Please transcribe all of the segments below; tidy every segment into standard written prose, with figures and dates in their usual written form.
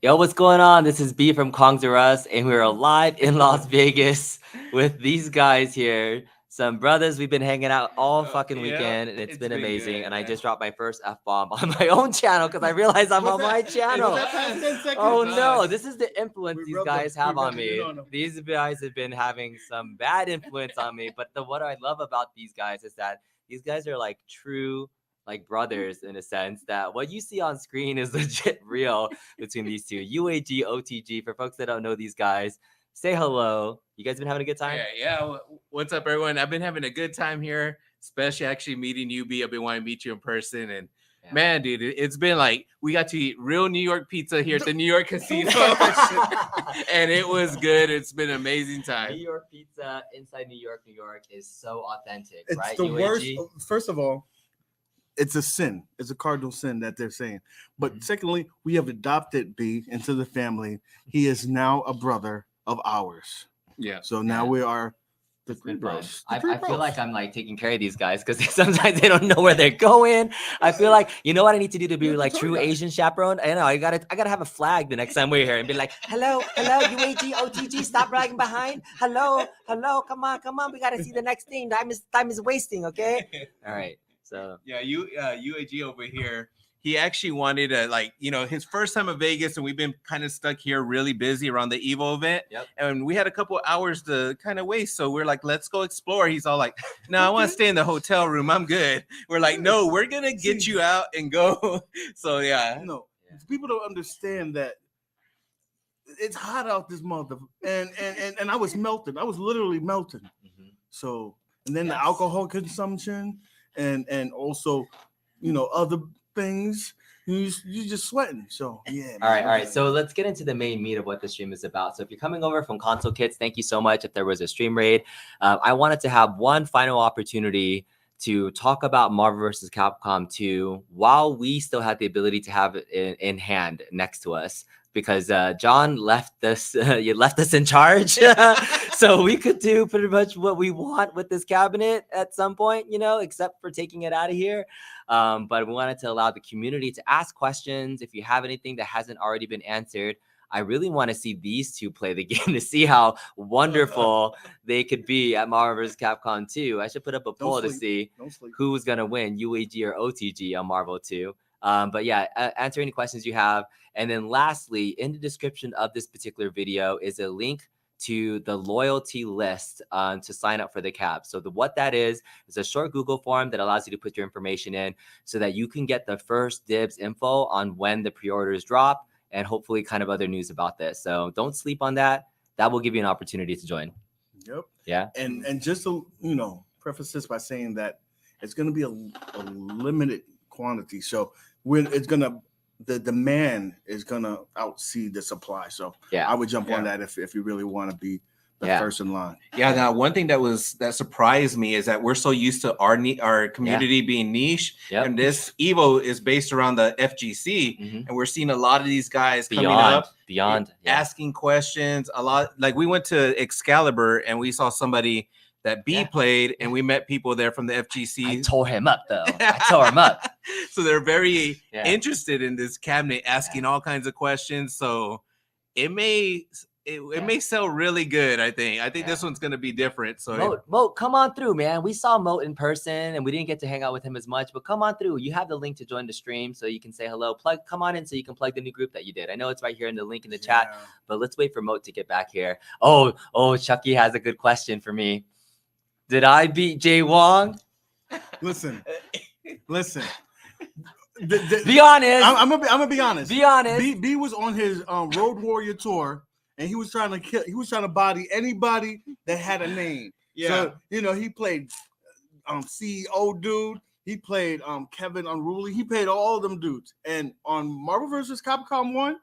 Yo, what's going on? This is B from Kongs R Us, and we're live in Las Vegas with these guys here. Some brothers, we've been hanging out all fucking weekend, and it's been amazing. Good, and I just dropped my first F-bomb on my own channel because I realized I'm on my channel. Oh no, this is the influence these guys have on me. These guys have been having some bad influence on me, but what I love about these guys is that these guys are like true like brothers in a sense, that what you see on screen is legit real between these two. UAG, OTG, for folks that don't know these guys, say hello. You guys been having a good time? Yeah. What's up, everyone? I've been having a good time here, especially actually meeting you, B. I've been wanting to meet you in person, and man, dude, it's been like we got to eat real New York pizza here at the New York Casino, and it was good. It's been an amazing time. New York pizza inside New York is so authentic, it's right? The UAG? worst. First of all, it's a sin. It's a cardinal sin that they're saying. But secondly, we have adopted B into the family. He is now a brother of ours. Yeah. So now we are the three bros. I feel like I'm like taking care of these guys because sometimes they don't know where they're going. I feel like, you know what I need to do to be like true Asian chaperone? I know I gotta have a flag the next time we're here and be like, hello, UAG, OTG, stop lagging behind. Hello, come on, we gotta see the next thing. Time is wasting, okay? All right. So yeah, UAG over here, he actually wanted to his first time in Vegas, and we've been kind of stuck here really busy around the Evo event. Yep. And we had a couple hours to kind of waste. So we're like, let's go explore. He's all like, no, I want to stay in the hotel room. I'm good. We're like, no, we're going to get you out and go. So yeah. No, people don't understand that it's hot out this month. And I was melting. I was literally melting. Mm-hmm. So, and then the alcohol consumption and also, other things, you're just sweating. So yeah. All right. So let's get into the main meat of what the stream is about. So if you're coming over from Console Kits, thank you so much. If there was a stream raid, I wanted to have one final opportunity to talk about Marvel vs. Capcom 2 while we still had the ability to have it in hand next to us. Because John left us, you left us in charge, so we could do pretty much what we want with this cabinet at some point, except for taking it out of here. But we wanted to allow the community to ask questions. If you have anything that hasn't already been answered, I really want to see these two play the game to see how wonderful they could be at Marvel vs. Capcom 2. I should put up a poll to see who's gonna win, UAG or OTG on Marvel 2. But yeah, answer any questions you have. And then lastly, in the description of this particular video is a link to the loyalty list to sign up for the cap. So what that is a short Google form that allows you to put your information in so that you can get the first dibs info on when the pre-orders drop and hopefully kind of other news about this. So don't sleep on that. That will give you an opportunity to join. Yep. Yeah. And just to, preface this by saying that it's going to be a limited quantity. So the demand is gonna outsee the supply. So yeah, I would jump on that if you really want to be the first in line. Yeah. Now, one thing that surprised me is that we're so used to our community being niche, and this Evo is based around the FGC, and we're seeing a lot of these guys coming up, asking questions. A lot, like we went to Excalibur and we saw somebody that B played, and we met people there from the FGC. I tore him up, though. I tore him up. So they're very interested in this cabinet, asking all kinds of questions. So it may sell really good. I think this one's gonna be different. So Moat, come on through, man. We saw Moat in person, and we didn't get to hang out with him as much. But come on through. You have the link to join the stream, so you can say hello. Come on in, so you can plug the new group that you did. I know it's right here in the link in the chat. But let's wait for Moat to get back here. Oh, Chucky has a good question for me. Did I beat Jay Wong? Listen. Be honest. I'm gonna be honest. Be honest. B was on his Road Warrior tour, and he was trying to body anybody that had a name. Yeah. So he played CEO dude. He played Kevin Unruly. He played all of them dudes. And on Marvel vs. Capcom 1,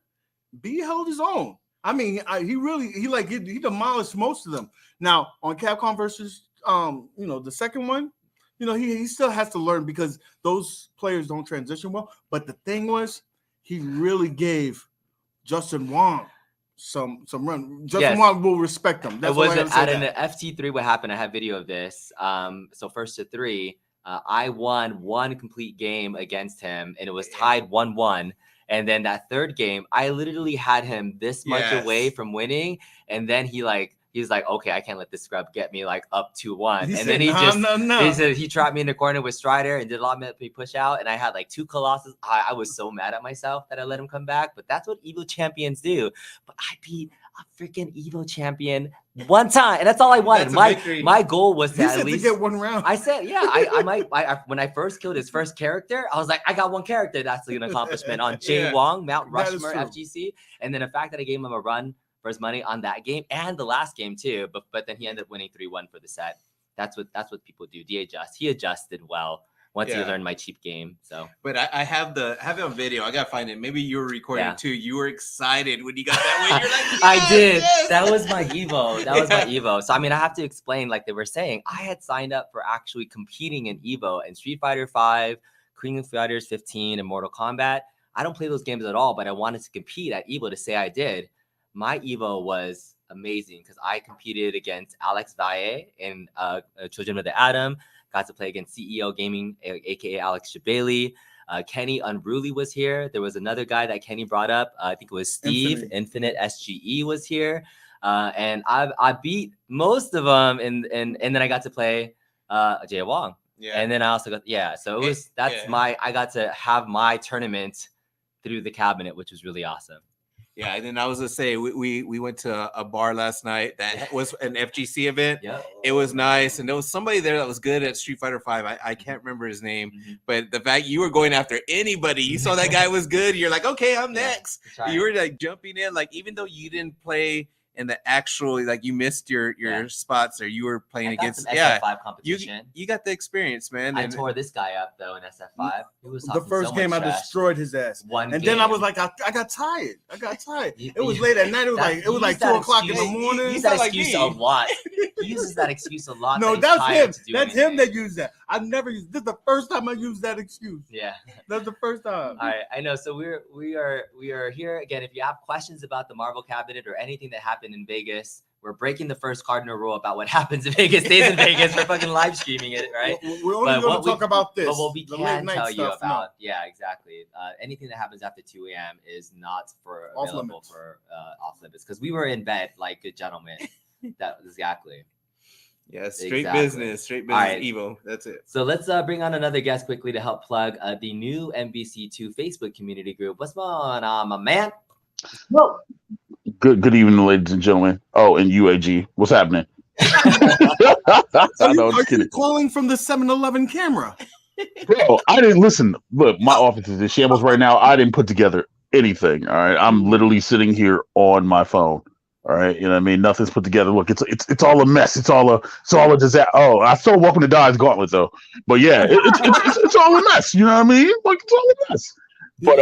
B held his own. I mean, he demolished most of them. Now on Capcom versus the second one, he still has to learn because those players don't transition well. But the thing was, he really gave Justin Wong some run. Justin Wong will respect him. That's what at an FT3. What happened? I have video of this. So first to 3, I won one complete game against him, and it was tied 1-1. And then that third game, I literally had him this much away from winning. And then he's like, okay, I can't let this scrub get me like up 2-1. And then he said he trapped me in the corner with Strider and did a lot of me push out. And I had like 2 Colossus. I was so mad at myself that I let him come back. But that's what Evo champions do. But I beat a freaking Evo champion one time, and that's all I wanted. My goal was to at least get 1 round. I said, yeah, I might. When I first killed his first character, I was like, I got 1 character. That's an accomplishment on Wong, Mount Rushmore, FGC, and then the fact that I gave him a run for his money on that game and the last game too. But then he ended up winning 3-1 for the set. That's what people do. He adjusted well once he learned my cheap game. So, but I have it on video. I gotta find it. Maybe you were recording too. You were excited when you got that win. You're like, yes, I did. Yes. That was my Evo. My Evo. So I mean, I have to explain, like they were saying, I had signed up for actually competing in Evo and Street Fighter 5, King of Fighters 15, and Mortal Kombat. I don't play those games at all, but I wanted to compete at Evo to say I did. My Evo was amazing because I competed against Alex Valle in Children of the Atom. Got to play against CEO Gaming, aka Alex Shabali. Kenny Unruly was here. There was another guy that Kenny brought up. I think it was Steve. Infinite SGE was here. And I beat most of them. And then I got to play Jay Wong. Yeah. And then I also got, so it was, I got to have my tournament through the cabinet, which was really awesome. Yeah, and then I was gonna say we went to a bar last night that was an FGC event. Yeah, it was nice, and there was somebody there that was good at Street Fighter 5. I can't remember his name, but the fact you were going after anybody, you saw that guy was good. You're like, okay, I'm next. You were like jumping in, like even though you didn't play in the actual, like you missed your spots, or you were playing against SF5 competition. You got the experience, man. I tore this guy up though in SF5. He was the first game I destroyed his ass. Then I was like, I got tired. It was late at night. It was like 2 o'clock in the morning. He used that excuse a lot. He uses that excuse a lot. No, that's him. That's him that used that. I've never used. This is the first time I used that excuse. Yeah, that's the first time. All right, I know. So we are here again. If you have questions about the Marvel cabinet or anything that happened in Vegas, we're breaking the first cardinal rule about what happens in Vegas stays in Vegas. We're fucking live streaming it, right? We're only going to talk about this. But what we can tell you about, exactly. Anything that happens after 2 a.m. is not available for off limits because we were in bed like good gentlemen. That exactly. Yeah, straight business, right. Evo. That's it. So let's bring on another guest quickly to help plug the new MvC2 Facebook community group. What's going on, my man? Well, good evening, ladies and gentlemen. Oh, and UAG, what's happening? Are you calling from the 7-Eleven camera? Bro, I didn't listen. Look, my office is in shambles right now. I didn't put together anything. All right, I'm literally sitting here on my phone. All right, you know what I mean? Nothing's put together. Look, it's all a mess. It's all a disaster. Oh, I still Welcome to Die's Gauntlet though. But yeah, it's all a mess. You know what I mean? Like it's all a mess. But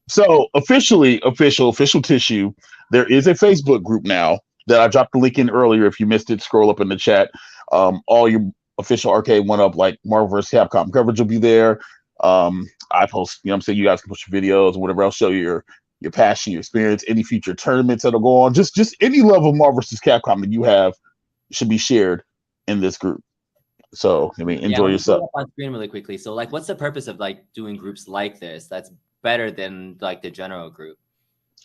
so official tissue. There is a Facebook group now that I dropped the link in earlier. If you missed it, scroll up in the chat. All your official Arcade1Up like Marvel vs. Capcom coverage will be there. I post, you know what I'm saying? You guys can post your videos or whatever else, show your passion, your experience, any future tournaments that'll go on. Just any level of Marvel vs. Capcom that you have should be shared in this group. So, I mean, enjoy yourself. On screen really quickly. So, like, what's the purpose of like doing groups like this? That's better than like the general group.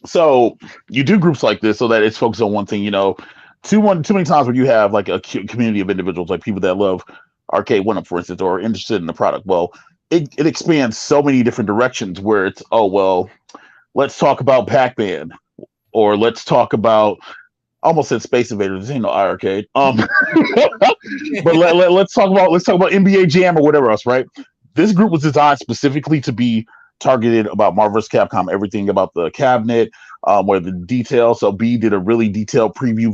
So you do groups like this so that it's focused on one thing. You know, too many times when you have like a community of individuals, like people that love Arcade1Up, for instance, or are interested in the product. Well, it expands so many different directions where it's, oh, well, let's talk about Pac-Man, or let's talk about, I almost said Space Invaders. This ain't no iArcade. But let's talk about NBA Jam or whatever else, right? This group was designed specifically to be targeted about Marvel vs. Capcom, everything about the cabinet, where the details. So B did a really detailed preview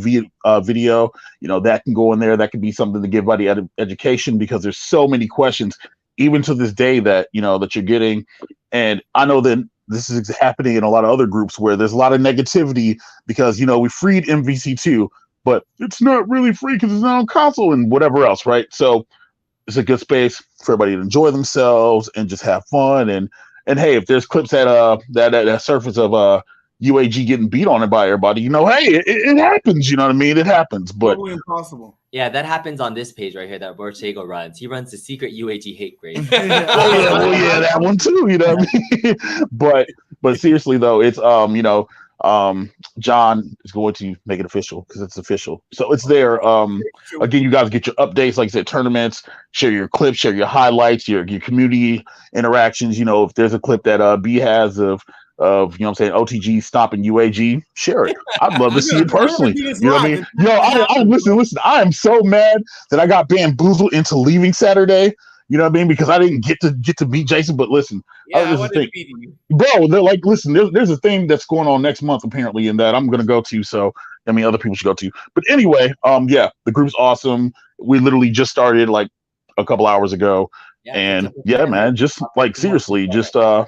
video. You know, that can go in there. That could be something to give by the education, because there's so many questions, even to this day, that that you're getting. And I know that this is happening in a lot of other groups where there's a lot of negativity because, we freed MvC2, but it's not really free because it's not on console and whatever else, right? So it's a good space for everybody to enjoy themselves and just have fun. And hey, if there's clips that surface of UAG getting beat on it by everybody, hey, it happens. You know what I mean? It happens, but totally impossible. Yeah, that happens on this page right here that Borchego runs. He runs the secret UAG hate grade. yeah, that one too. You know what I mean? But seriously though, it's John is going to make it official because it's official. So it's there. Again, you guys get your updates, like I said, tournaments, share your clips, share your highlights, your community interactions. If there's a clip that B has of OTG stopping UAG, share it. I'd love to see it personally. You know what I mean? I listen. I am so mad that I got bamboozled into leaving Saturday. You know what I mean? Because I didn't get to meet Jason. But listen, I wanted to meet you, bro. They're like, listen, there's a thing that's going on next month apparently, and that I'm gonna go to. So other people should go to. But anyway, the group's awesome. We literally just started like a couple hours ago, and man, just like seriously, just go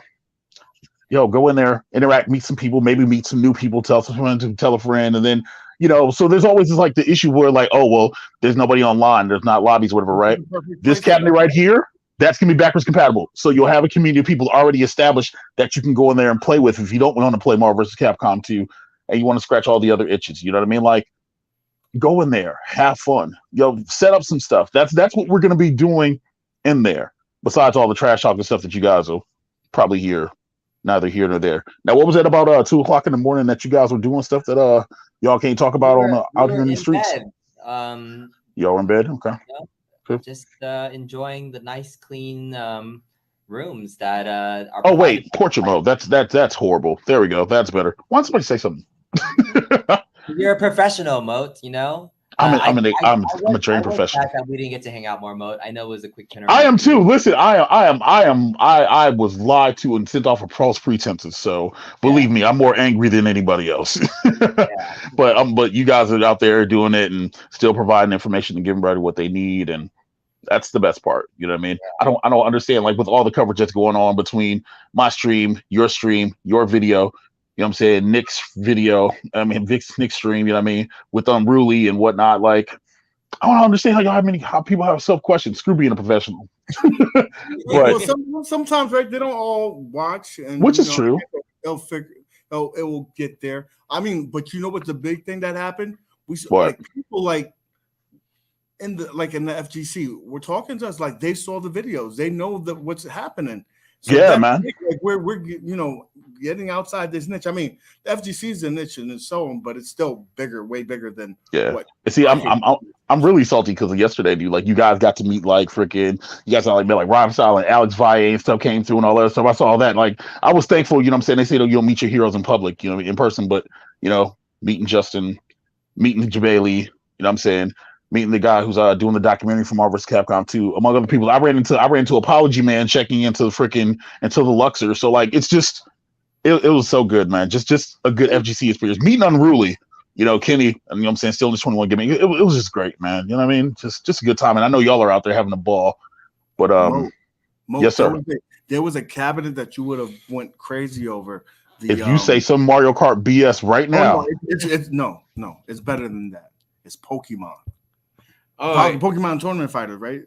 in there, interact, meet some people, maybe meet some new people, tell someone to tell a friend, and then so there's always this like the issue where like, oh well, there's nobody online, there's not lobbies, whatever, right? This cabinet right here, that's gonna be backwards compatible. So you'll have a community of people already established that you can go in there and play with if you don't want to play Marvel vs. Capcom 2 and you want to scratch all the other itches. You know what I mean? Like, go in there, have fun, set up some stuff. That's what we're gonna be doing in there. Besides all the trash talk and stuff that you guys will probably hear. Neither here nor there. Now, what was that about 2:00 in the morning that you guys were doing stuff that y'all can't talk about out here in the streets? Bed. Y'all in bed? Okay. Just enjoying the nice, clean rooms that are. Oh wait, portrait mode. That's horrible. There we go. That's better. Why don't somebody say something? You're a professional, Moat. I'm a trained professional. That we didn't get to hang out more, Moat. I know it was a quick turnaround. I am too. Listen, I was lied to and sent off for false pretenses. So believe me, I'm more angry than anybody else. But you guys are out there doing it and still providing information and giving everybody what they need, and that's the best part. You know what I mean? Yeah. I don't understand, like with all the coverage that's going on between my stream, your video. You know what I'm saying? Nick's video, Nick's stream, you know what I mean? With Unruly and whatnot. Like, I don't understand how people have self-questions. Screw being a professional. But sometimes, right, they don't all watch. Which is true. They'll figure, it will get there. I mean, but you know what's the big thing that happened? People in the FGC were talking to us like they saw the videos. They know what's happening. So man. Like we're getting outside this niche. I mean, the FGC is a niche and it's so on, but it's still bigger, way bigger than what. See, I'm really salty because of yesterday, dude. Like, you guys got to meet like freaking. You guys got like Ron Style and Alex Valle and stuff came through and all that stuff. I saw all that. Like, I was thankful. You know what I'm saying? They say you'll meet your heroes in public, in person, but meeting Justin, meeting Jabali, you know what I'm saying? Meeting the guy who's doing the documentary for Marvel vs. Capcom 2, among other people. I ran into Apology Man checking into the Luxor. So like, it's just it was so good, man. Just a good FGC experience. Meeting Unruly, Kenny, and you know what I'm saying, still in this 21 gimmick. It was just great, man. You know what I mean? Just a good time. And I know y'all are out there having a ball. But yes, sir. There was a cabinet that you would have went crazy over. If you say some Mario Kart BS right now, no, it's better than that. It's Pokemon. Pokemon Tournament Fighters, right?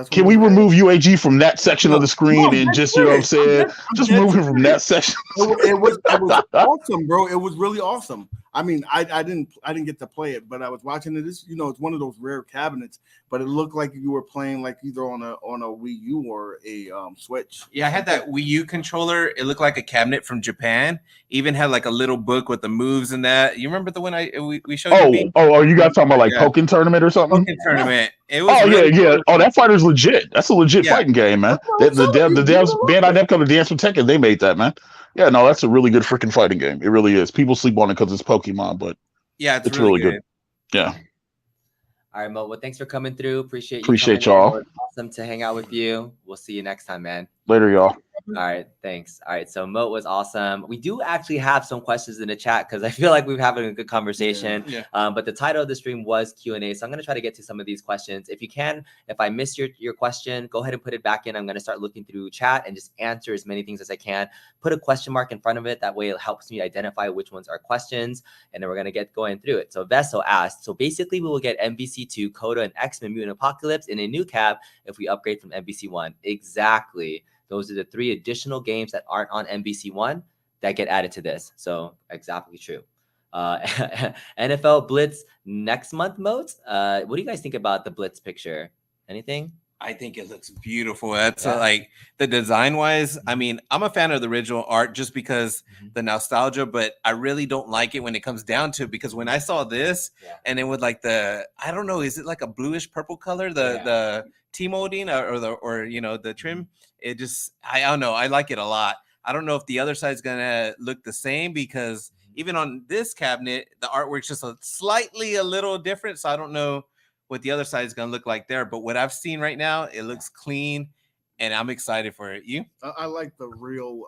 Can we remove UAG from that section of the screen and just, you know what I'm saying, just move him from that section? It was awesome, bro. It was really awesome. I mean, I didn't get to play it, but I was watching it. It's one of those rare cabinets, but it looked like you were playing like either on a Wii U or a Switch. Yeah, I had that Wii U controller. It looked like a cabinet from Japan. Even had like a little book with the moves and that. You remember the one we showed you? Are you guys talking about like Pokken Tournament or something? Pokken Tournament. It was yeah. Oh, that fighter's legit. That's a legit fighting game, man. The devs, Bandai Namco, the Dance from Tekken, they made that, man. Yeah, no, that's a really good freaking fighting game. It really is. People sleep on it because it's Pokemon, but yeah, it's really good. Yeah. All right, Mo. Well, thanks for coming through. Appreciate y'all. Awesome to hang out with you. We'll see you next time, man. Later, y'all. All right, thanks. All right, so Moat was awesome. We do actually have some questions in the chat because I feel like we're having a good conversation. Yeah. But the title of the stream was Q&A, so I'm going to try to get to some of these questions. If you can, if I missed your question, go ahead and put it back in. I'm going to start looking through chat and just answer as many things as I can. Put a question mark in front of it. That way it helps me identify which ones are questions, and then we're going to get going through it. So Vessel asked, so basically we will get MvC2, Coda, and X-Men Mutant Apocalypse in a new cab if we upgrade from MvC1. Exactly. Those are the 3 additional games that aren't on MvC1 that get added to this. So exactly true. NFL Blitz next month modes. What do you guys think about the Blitz picture? Anything? I think it looks beautiful. That's like the design wise. I mean, I'm a fan of the original art just because the nostalgia, but I really don't like it when it comes down to it, because when I saw this and then with like the, I don't know, is it like a bluish purple color, the T-molding or you know, the trim, it just, I don't know. I like it a lot. I don't know if the other side's gonna look the same, because even on this cabinet, the artwork's just slightly a little different. So I don't know what the other side is going to look like there, but what I've seen right now, it looks clean, and I'm excited for it. You? I like the real,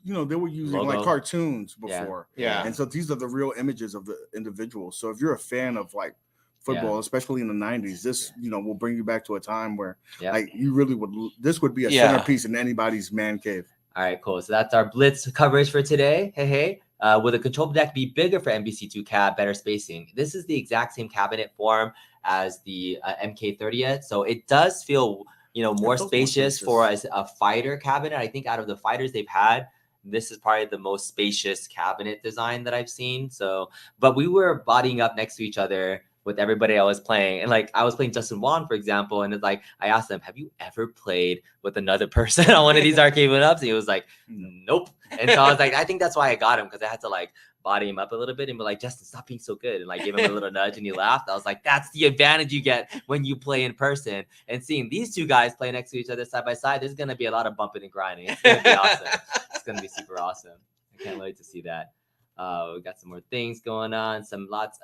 you know, they were using like cartoons before, and so these are the real images of the individuals. So if you're a fan of like football, especially in the 90s, this you know will bring you back to a time where like you really would. This would be a centerpiece in anybody's man cave. All right, cool. So that's our Blitz coverage for today. Hey. Will the control deck be bigger for MvC2 cab, better spacing? This is the exact same cabinet form as the MK30th. So it does feel, you know, more spacious for as a fighter cabinet. I think out of the fighters they've had, this is probably the most spacious cabinet design that I've seen. So, but we were bodying up next to each other with everybody I was playing. And like I was playing Justin Wong, for example, and it's like I asked him, have you ever played with another person on one of these Arcade1Ups? And he was like, nope. And so I was like, I think that's why I got him, because I had to like body him up a little bit and be like, Justin, stop being so good, and like give him a little nudge, and he laughed. I was like, that's the advantage you get when you play in person. And seeing these two guys play next to each other side by side, there's gonna be a lot of bumping and grinding. It's gonna be awesome. It's gonna be super awesome. I can't wait to see that. We got some more things going on, some lots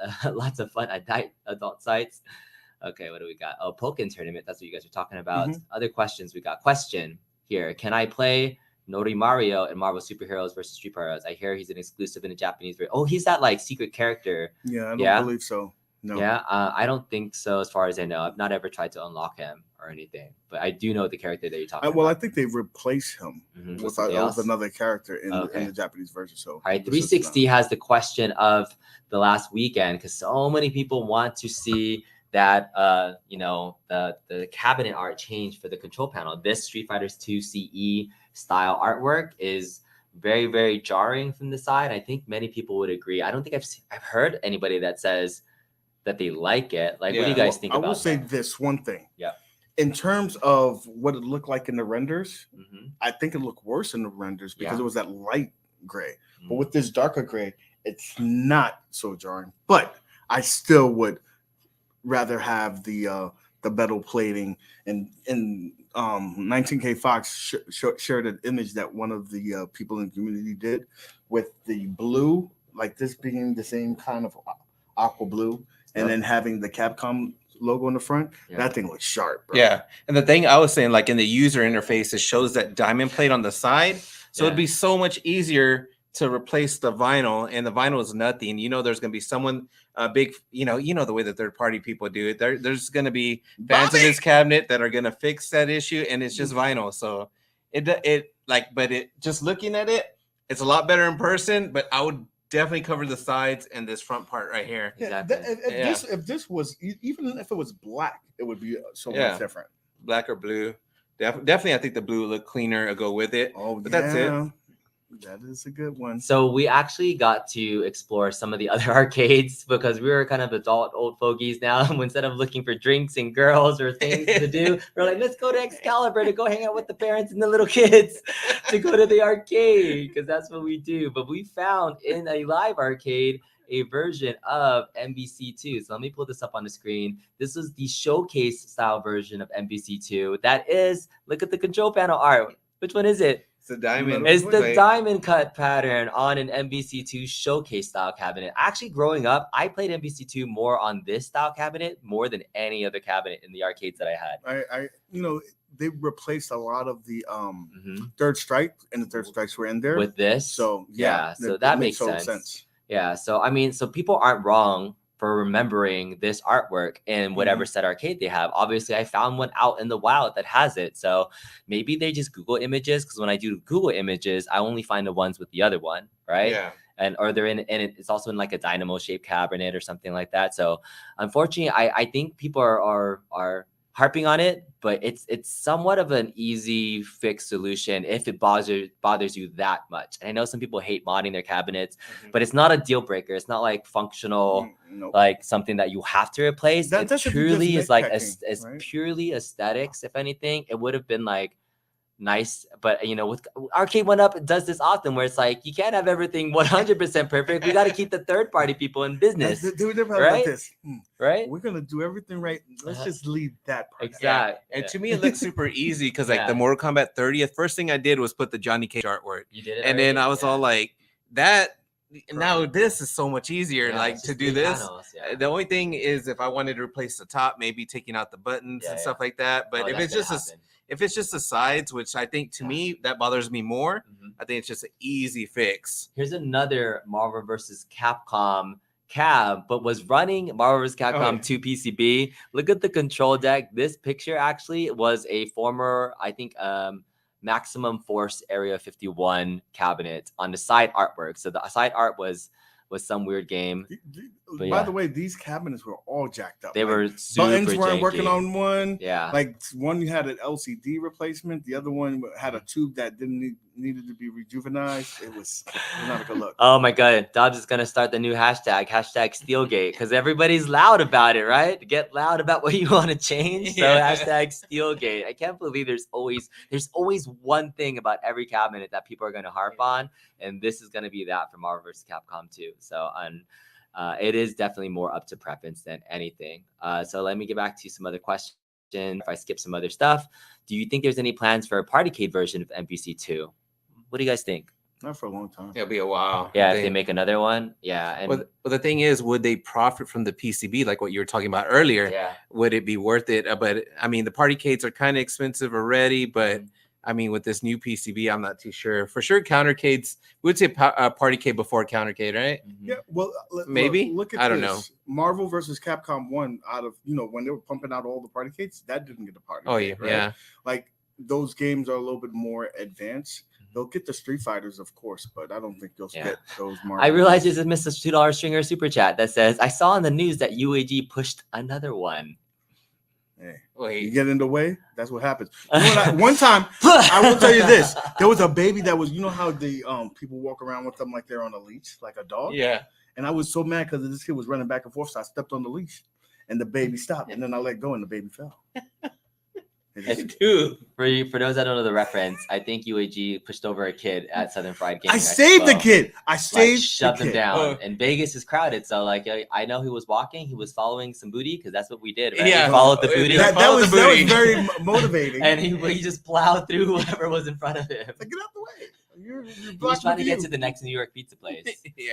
of fun adult sites. Okay, what do we got? Oh, Pokken tournament. That's what you guys are talking about. Other questions. We got question here. Can I play Nori Mario and Marvel Superheroes versus Street Heroes? I hear he's an exclusive in the Japanese version. Oh, he's that like secret character. Yeah, I don't believe so. No. Yeah, I don't think so. As far as I know, I've not ever tried to unlock him or anything, but I do know the character that you're talking about. Well, I think they replaced him with another character in the Japanese version. So, all right, 360 has the question of the last weekend, because so many people want to see that you know, the cabinet art change for the control panel. This Street Fighter 2 CE style artwork is very, very jarring from the side. I think many people would agree. I don't think I've heard anybody that says that they like it. Like, what do you guys think about that? I will say this one thing. Yeah. In terms of what it looked like in the renders, I think it looked worse in the renders because it was that light gray. But with this darker gray, it's not so jarring. But I still would rather have the metal plating. And 19K Fox shared an image that one of the people in the community did with the blue, like this being the same kind of aqua blue, and then having the Capcom logo in the front. That thing looks sharp, bro. Yeah. And the thing I was saying, like in the user interface, it shows that diamond plate on the side. So it'd be so much easier to replace the vinyl, and the vinyl is nothing. You know, there's going to be someone big, you know the way that third party people do it. There's going to be fans of this cabinet that are going to fix that issue, and it's just vinyl. So but just looking at it, it's a lot better in person, but I would definitely cover the sides and this front part right here. If this was, even if it was black, it would be so much different. Black or blue. Definitely, I think the blue would look cleaner. Go with it. But that's it. That is a good one. So we actually got to explore some of the other arcades because we were kind of adult old fogies now. Instead of looking for drinks and girls or things to do, we're like, let's go to Excalibur to go hang out with the parents and the little kids to go to the arcade, because that's what we do. But we found in a live arcade a version of MvC2. So let me pull this up on the screen. This is the showcase style version of MvC2. That is, look at the control panel art. Which one is it? It's the diamond. It's the diamond cut pattern on an MvC2 showcase style cabinet. Actually, growing up, I played MvC2 more on this style cabinet more than any other cabinet in the arcades that I had. I they replaced a lot of the third strike, and the third strikes were in there with this. So so that makes sense. Yeah, so I mean, so people aren't wrong for remembering this artwork in whatever set arcade they have. Obviously, I found one out in the wild that has it. So maybe they just Google images, because when I do Google images, I only find the ones with the other one, right? Yeah. Or they're in, and it's also in like a dynamo shaped cabinet or something like that. So unfortunately, I think people are harping on it, but it's somewhat of an easy fix solution if it bothers you that much. And I know some people hate modding their cabinets, but it's not a deal breaker. It's not like functional, like something that you have to replace. It truly is like as purely aesthetics. If anything, it would have been like nice, but with Arcade1Up, it does this often where it's like you can't have everything 100% perfect. We got to keep the third-party people in business, right? Right? We're gonna do everything right. Let's just leave that part. Exactly. And to me, it looks super easy because like the Mortal Kombat 30th, first thing I did was put the Johnny Cage artwork. You did it, and then I was all like, that. Now this is so much easier, like to do this. Panels, the only thing is if I wanted to replace the top, maybe taking out the buttons and stuff like that. But if it's just the sides, which I think to me that bothers me more, I think it's just an easy fix. Here's another Marvel vs. Capcom cab, but was running Marvel vs. Capcom 2 PCB. Look at the control deck. This picture actually was a former, I think, Maximum Force Area 51 cabinet on the side artwork. So the side art was some weird game. By the way, these cabinets were all jacked up. They were super buttons weren't janky. working on one. Yeah, like one you had an LCD replacement. The other one had a tube that needed to be rejuvenized. It was not a good look. Oh my god, Dobbs is gonna start the new hashtag Steelgate, because everybody's loud about it, right? Get loud about what you want to change. So hashtag Steelgate. I can't believe there's always one thing about every cabinet that people are gonna harp on, and this is gonna be that for Marvel vs. Capcom 2. So it is definitely more up to preference than anything. So let me get back to some other questions. If I skip some other stuff, do you think there's any plans for a Partycade version of MvC2? What do you guys think? Not for a long time. It'll be a while. Yeah, if they make another one. Yeah. And well, the thing is, would they profit from the PCB like what you were talking about earlier? Yeah. Would it be worth it? But I mean, the Partycades are kind of expensive already, but I mean, with this new PCB, I'm not too sure. For sure, Countercades, we would say Partycade before Countercade, right? Yeah, well, maybe. Look at I don't know. Marvel versus Capcom 1 out of, when they were pumping out all the Partycades, that didn't get a Partycade. Oh, yeah. Right? Yeah. Like, those games are a little bit more advanced. They'll get the Street Fighters, of course, but I don't think they'll get those Marvel. I realize there's a Mr. $2 stringer super chat that says, I saw on the news that UAG pushed another one. Hey, wait. You get in the way, that's what happens. One time, I will tell you this: there was a baby that was, how the people walk around with them like they're on a leash, like a dog. Yeah. And I was so mad because this kid was running back and forth, so I stepped on the leash, and the baby stopped, and then I let go, and the baby fell. Dude, for those that don't know the reference, I think UAG pushed over a kid at Southern Fried Gaming. I saved the kid. Shoved him down. And Vegas is crowded, so like I know he was walking. He was following some booty because that's what we did. Right? Yeah, we followed the booty. That was very motivating. And he just plowed through whoever was in front of him. Like, get out the way. You're he was trying to get to the next New York pizza place.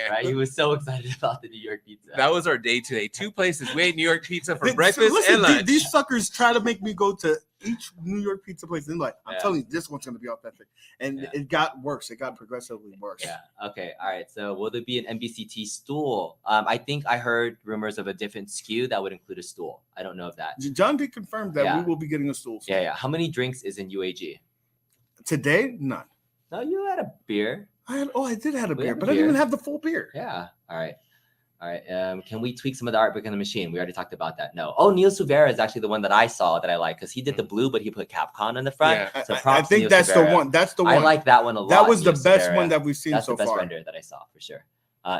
Right. He was so excited about the New York pizza. That was our day today. 2 places. We ate New York pizza for breakfast and lunch. These suckers try to make me go to each New York pizza place, and like, I'm telling you, this one's going to be authentic. And it got worse. It got progressively worse. Yeah. Okay. All right. So will there be an MvC2 stool? I think I heard rumors of a different SKU that would include a stool. I don't know if that. John did confirm that we will be getting a stool soon. Yeah. How many drinks is in UAG? Today? None. No, you had a beer. I did have a beer, but I didn't even have the full beer. Yeah. All right. Can we tweak some of the artwork in the machine? We already talked about that. No. Oh, Neil Silvera is actually the one that I saw that I like because he did the blue, but he put Capcom in the front. Yeah. So I think that's the one. That's the one. I like that one a lot. That was the best one that we've seen so far. That's the best render that I saw for sure.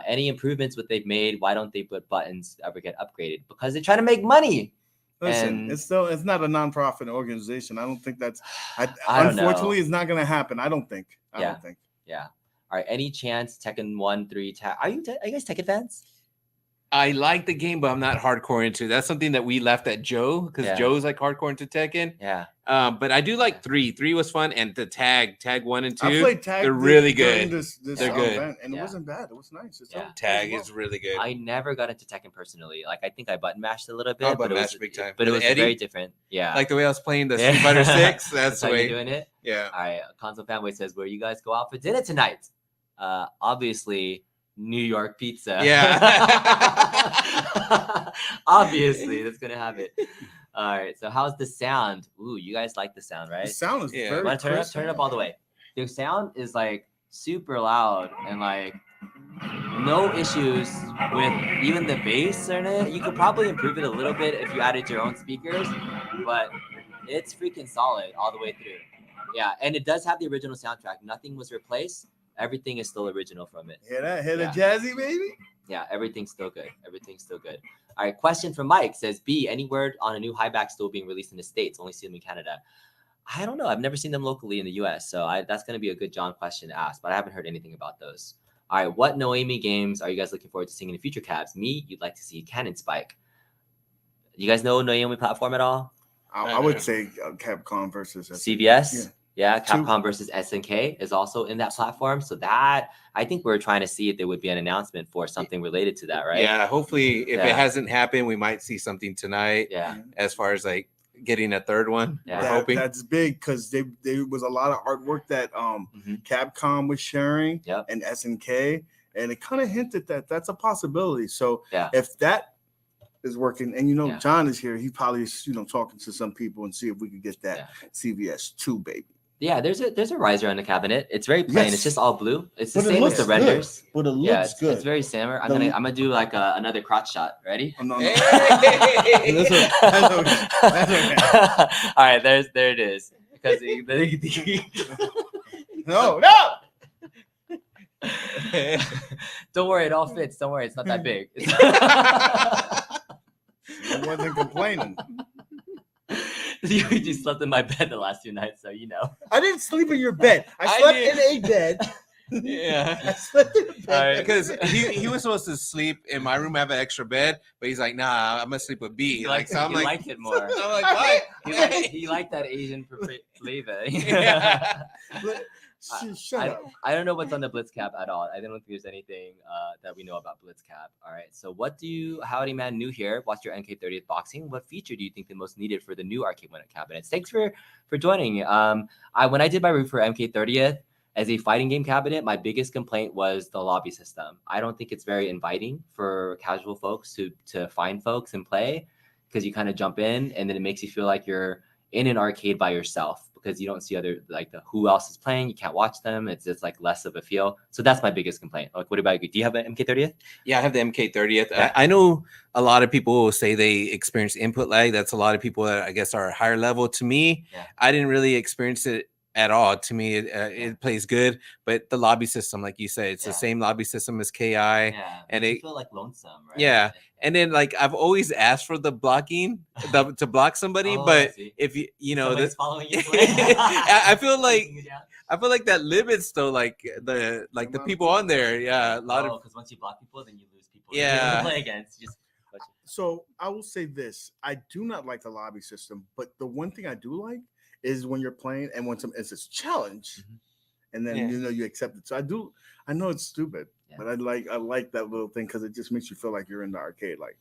Any improvements what they've made? Why don't they put buttons that ever get upgraded? Because they're trying to make money. Listen, it's not a non-profit organization. I don't think that's. Unfortunately, it's not going to happen. I don't think. Yeah. All right. Any chance Tekken 1-3 are you guys Tekken fans? I like the game, but I'm not hardcore into it. That's something that we left at Joe because Joe's like hardcore into Tekken. Yeah. But I do like 3. 3 was fun, and the tag 1 and 2. I played tag. They're really good. They're good, event, and it wasn't bad. It was nice. Tag is really good. I never got into Tekken personally. Like I think I button mashed a little bit, but it was big time. But it was very different. Yeah. Like the way I was playing the Street Fighter 6. That's the way you're doing it. Yeah. All right. Console Fanboy says, "Where you guys go out for dinner tonight?" Obviously. New York pizza. Yeah. Obviously, that's gonna have it. All right. So how's the sound? Ooh, you guys like the sound, right? The sound is very Want to turn it up all the way. The sound is like super loud and like no issues with even the bass in it. You could probably improve it a little bit if you added your own speakers, but it's freaking solid all the way through. Yeah, and it does have the original soundtrack. Nothing was replaced. Everything is still original from it. Hear that? Hear the jazzy, baby? Yeah, everything's still good. Everything's still good. All right, question from Mike says, B, any word on a new high-back stool being released in the States? Only see them in Canada. I don't know. I've never seen them locally in the US, so that's going to be a good John question to ask, but I haven't heard anything about those. All right, what Noemi games are you guys looking forward to seeing in the future, Cabs? Me, you'd like to see Cannon Spike. You guys know Noemi platform at all? I would say Capcom versus CVS. Yeah, Capcom versus SNK is also in that platform. So that, I think we're trying to see if there would be an announcement for something related to that, right? Yeah, hopefully if it hasn't happened, we might see something tonight. Yeah. As far as like getting a third one. Yeah. Hoping. That's big because there was a lot of artwork that Capcom was sharing and SNK, and it kind of hinted that that's a possibility. So if that is working, and John is here, he probably is talking to some people and see if we could get that CVS 2, baby. Yeah, there's a riser on the cabinet. It's very plain. Yes. It's just all blue. It's the But same as the renders. Good. But it looks good. It's very similar. I'm gonna do like another crotch shot. Ready? Oh, no. That's okay. All right, there it is. Because no. Don't worry, it all fits. Don't worry, it's not that big. I wasn't complaining. You just slept in my bed the last 2 nights, so I didn't sleep in your bed. I slept in a bed. Yeah, I slept in a bed because he was supposed to sleep in my room. I have an extra bed, but he's like, "Nah, I'm gonna sleep with B." He liked it more. I'm like, "What?" He liked that Asian flavor. Shut up. I don't know what's on the Blitz cap at all. I don't think there's anything that we know about Blitz cap. All right. So Howdy Man new here. Watch your MK30th boxing. What feature do you think the most needed for the new Arcade1Up cabinets? Thanks for joining. When I did my review for MK30th as a fighting game cabinet, my biggest complaint was the lobby system. I don't think it's very inviting for casual folks to find folks and play, because you kind of jump in and then it makes you feel like you're in an arcade by yourself, because you don't see who else is playing. You can't watch them. It's like less of a feel. So that's my biggest complaint. Like, what about you? Do you have an MK30th? Yeah, I have the MK30th. Yeah. I know a lot of people will say they experience input lag. That's a lot of people that I guess are higher level. To me, I didn't really experience it at all. To me, it plays good, but the lobby system, like you said, it's the same lobby system as KI, and it feel like lonesome, right? Yeah, and then like I've always asked for the blocking to block somebody, but if somebody's following you, I feel like that limits though, like the people on there. Yeah, a lot of because once you block people, then you lose people. Yeah, you play against. So I will say this: I do not like the lobby system, but the one thing I do like is when you're playing and when it's a challenge, and then you accept it. So I know it's stupid, but I like that little thing because it just makes you feel like you're in the arcade. Like,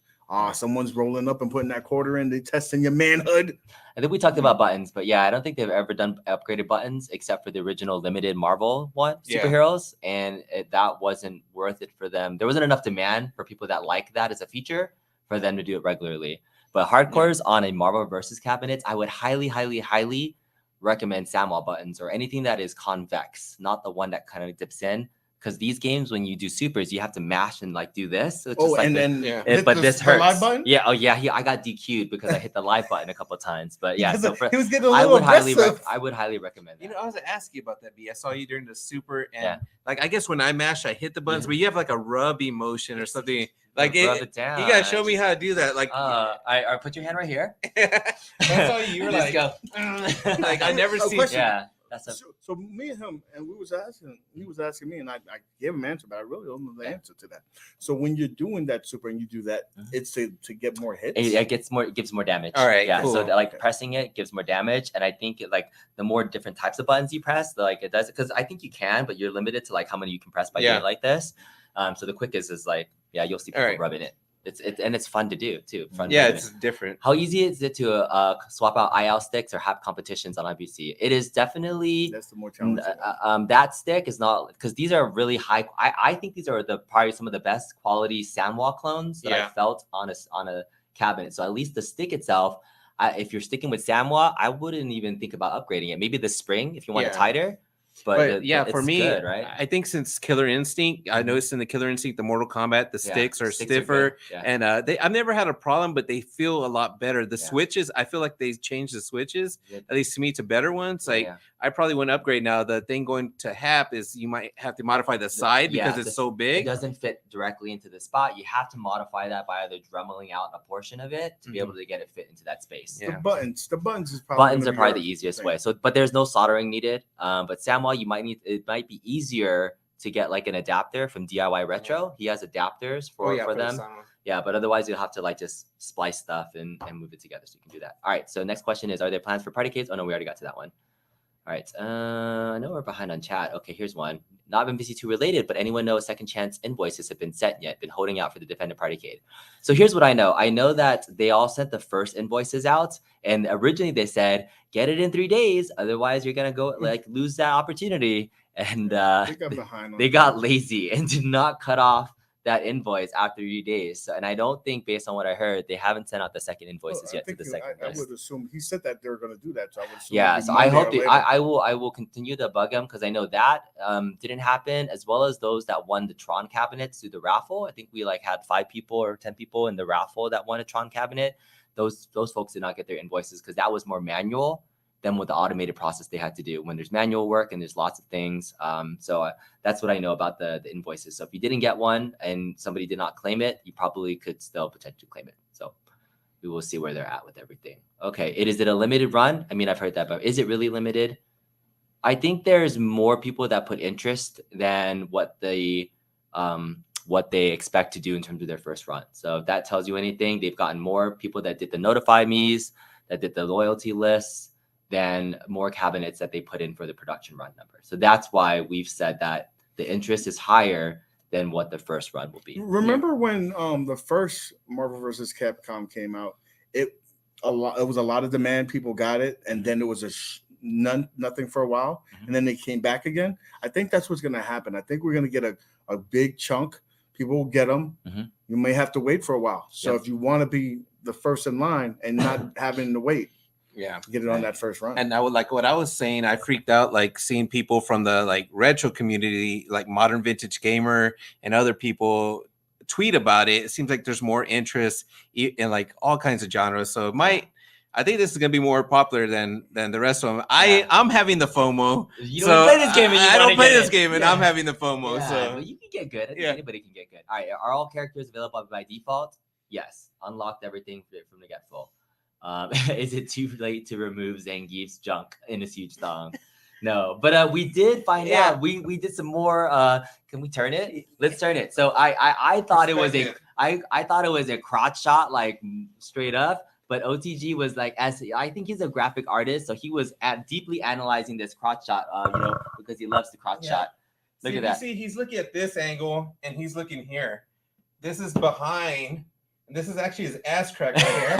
someone's rolling up and putting that quarter in. They testing your manhood. I think we talked about buttons, but I don't think they've ever done upgraded buttons except for the original limited Marvel one, superheroes, and that wasn't worth it for them. There wasn't enough demand for people that like that as a feature for them to do it regularly. But hardcores on a Marvel versus cabinets, I would highly, highly, highly recommend Samuel buttons or anything that is convex, not the one that kind of dips in. Because these games, when you do supers, you have to mash and like do this. So it's just but this hurts. Live button? Yeah. Oh yeah. I got DQ'd because I hit the live button a couple of times. But yeah, so he was getting a little I would highly recommend that. I was asking you about that, B. I saw you during the super, and like I guess when I mash, I hit the buttons, but you have like a rubby motion or something. Like rub it down. You gotta show me how to do that. Like, I put your hand right here. That's all you were like. Go. Like I never seen. Yeah. So me and him, and he was asking me, and I gave him an answer, but I really don't know the answer to that. So when you're doing that super and you do that, it's to get more hits. It gives more damage. All right, yeah. Cool. So pressing it gives more damage, and I think the more different types of buttons you press, it does, because I think you can, but you're limited to how many you can press by doing it like this. So the quickest is you'll see people rubbing it. It's fun to do too. It's different. How easy is it to swap out IL sticks or have competitions on MvC? It is definitely. That's the more challenging. That stick is not, because these are really high. I think these are probably some of the best quality Sandwall clones that I felt on a cabinet. So at least the stick itself, if you're sticking with Sandwall, I wouldn't even think about upgrading it. Maybe the spring if you want it tighter. But yeah, for me, good, right? I think since Killer Instinct, I noticed in the Killer Instinct, the Mortal Kombat, the sticks are stiffer, and I've never had a problem, but they feel a lot better. The switches, I feel like they changed the switches, at least to me, to better ones. Like I probably wouldn't upgrade now. The thing going to HAP is you might have to modify the side because it's so big. It doesn't fit directly into the spot. You have to modify that by either dremeling out a portion of it to be able to get it fit into that space. The buttons is probably are probably the easiest way. So, but there's no soldering needed. But Samuel, it might be easier to get like an adapter from DIY Retro. He has adapters for them. Yeah, but otherwise you'll have to like just splice stuff and move it together. So you can do that. All right. So next question is, are there plans for party kids? Oh no, we already got to that one. All right. I know we're behind on chat. Okay, here's one. Not MvC2 related, but anyone know second chance invoices have been sent yet? Been holding out for the Defender Partycade. So here's what I know. I know that they all sent the first invoices out, and originally they said get it in 3 days, otherwise you're gonna go like lose that opportunity. And they got lazy and did not cut off that invoice after 3 days. So, and I don't think, based on what I heard, they haven't sent out the second invoices yet to the second list. I would assume he said that they were going to do that. So I would assume so I hope I will continue to bug them because I know that didn't happen, as well as those that won the Tron cabinets through the raffle. I think we like had 5 people or 10 people in the raffle that won a Tron cabinet. Those folks did not get their invoices because that was more manual than with the automated process they had to do when there's manual work and there's lots of things. So that's what I know about the invoices. So if you didn't get one and somebody did not claim it, you probably could still potentially claim it. So we will see where they're at with everything. Okay, is it a limited run? I mean, I've heard that, but is it really limited? I think there's more people that put interest than what they expect to do in terms of their first run. So if that tells you anything, they've gotten more people that did the notify me's, that did the loyalty lists, than more cabinets that they put in for the production run number. So that's why we've said that the interest is higher than what the first run will be. Remember when the first Marvel vs. Capcom came out? It was a lot of demand. People got it, and then there was nothing for a while, and then they came back again. I think that's what's going to happen. I think we're going to get a big chunk. People will get them. You may have to wait for a while. So if you want to be the first in line and not having to wait, get it on that first run. And I would like what I was saying. I freaked out like seeing people from the like retro community, like Modern Vintage Gamer and other people tweet about it. It seems like there's more interest in like all kinds of genres. So I think this is gonna be more popular than the rest of them. I'm having the FOMO. You don't play this game. And I don't play this game, and I'm having the FOMO. So you can get good. I think anybody can get good. All right, are all characters available by default? Yes. Unlocked everything from the get full. Is it too late to remove Zangief's junk in his huge thong? No, but we did find out. We did some more. Can we turn it? Let's turn it. So I thought it was I thought it was a crotch shot, like straight up. But OTG was like, I think he's a graphic artist, so he was deeply analyzing this crotch shot, because he loves the crotch shot. Look at that. See, he's looking at this angle, and he's looking here. This is behind. This is actually his ass crack right here,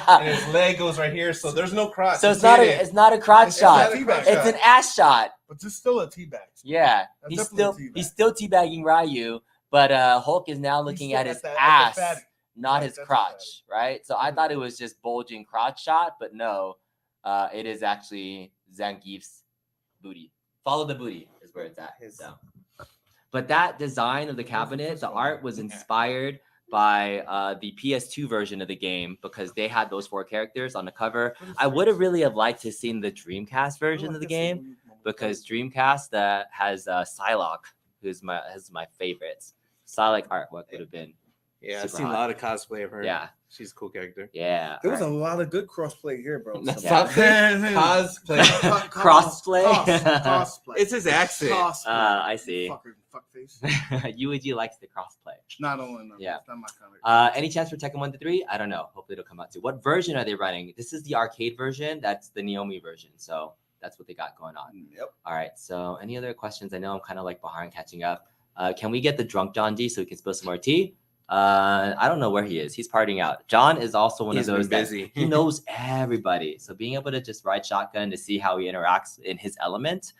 and his leg goes right here. So there's no crotch. So it's not a crotch shot. It's an ass shot. But it's still a teabag. Yeah, he's still teabagging Ryu, but Hulk is now looking at his ass, not his crotch, right? So I thought it was just bulging crotch shot, but no, it is actually Zangief's booty. Follow the booty is where it's at. So. But that design of the cabinet, the art was inspired by the PS2 version of the game because they had those 4 characters on the cover. I would have really liked to have seen the Dreamcast version of the game because Dreamcast has Psylocke, who's my favorites. Psylocke artwork would have been. Yeah, I've seen a lot of cosplay of her. Yeah. She's a cool character. Yeah. There was a lot of good crossplay here, bro. Cosplay. Crossplay. It's his accent. I see. Fuckface. UAG likes the crossplay. Not only. Yeah. It's not my kind of. Any chance for Tekken 1-3? I don't know. Hopefully it'll come out too. What version are they running? This is the arcade version. That's the Naomi version. So that's what they got going on. Yep. All right. So any other questions? I know I'm kind of like behind catching up. Can we get the drunk John D so we can spill some more tea? I don't know where he is. He's partying out. John is also one of those busy. He knows everybody. So being able to just ride shotgun to see how he interacts in his element,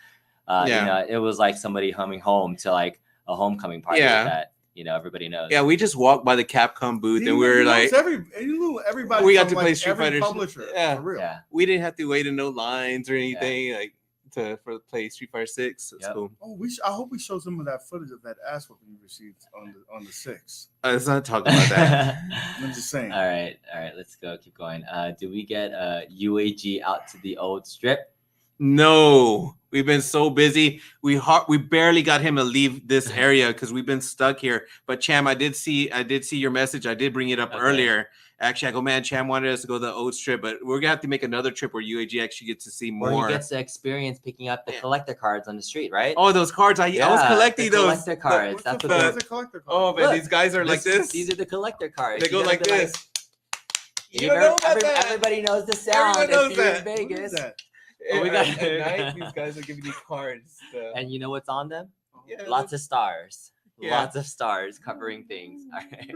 it was like somebody humming home to like a homecoming party that everybody knows. Yeah, we just walked by the Capcom booth and we were like, everybody. We got to play Street Fighter. Publisher, yeah, for real. Yeah. We didn't have to wait in no lines or anything. Like to play Street Fighter 6. That's cool. Oh, I hope we show some of that footage of that ass whooping you received on the 6. Let's not talk about that. I'm just saying. All right, let's go. Keep going. Do we get UAG out to the old strip? No, we've been so busy. We barely got him to leave this area because we've been stuck here. But Cham, I did see your message. I did bring it up earlier. Actually, I go, man, Cham wanted us to go to the old strip, but we're gonna have to make another trip where UAG actually gets to see more. Or he gets to experience picking up the collector cards on the street, right? Oh, those cards! I was collecting those collector cards. That's what the collector card. Oh man, these guys are like this. These are the collector cards. They go like this. You don't know about that. Everybody knows the sound. Everyone knows that. In Vegas. Oh, we got at night. These guys are giving you cards. And you know what's on them? Yeah, lots of stars. Yeah. Lots of stars covering things. All right.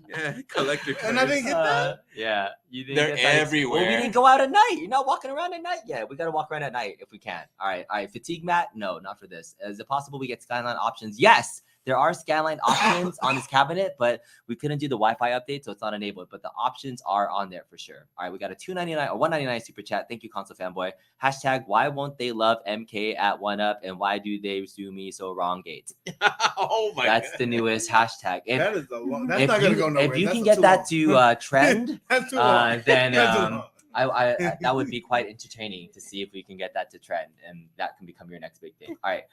Yeah, collector cards. And I didn't get that. Yeah, you didn't They're get that. everywhere. Well, we didn't go out at night. You're not walking around at night yet. We got to walk around at night if we can. All right. Fatigue mat? No, not for this. Is it possible we get skyline options? Yes. There are skyline options on this cabinet, but we couldn't do the Wi-Fi update, so it's not enabled. But the options are on there for sure. All right, we got a $2.99 or $1.99 super chat. Thank you, console fanboy. Hashtag why won't they love MK at 1UP and why do they do me so wrong, Gates? Oh my! That's the newest hashtag. That is the long. That's not gonna go nowhere. If you that's can get that long. to trend, that's too long. then That's too long. I that would be quite entertaining to see if we can get that to trend, and that can become your next big thing. All right,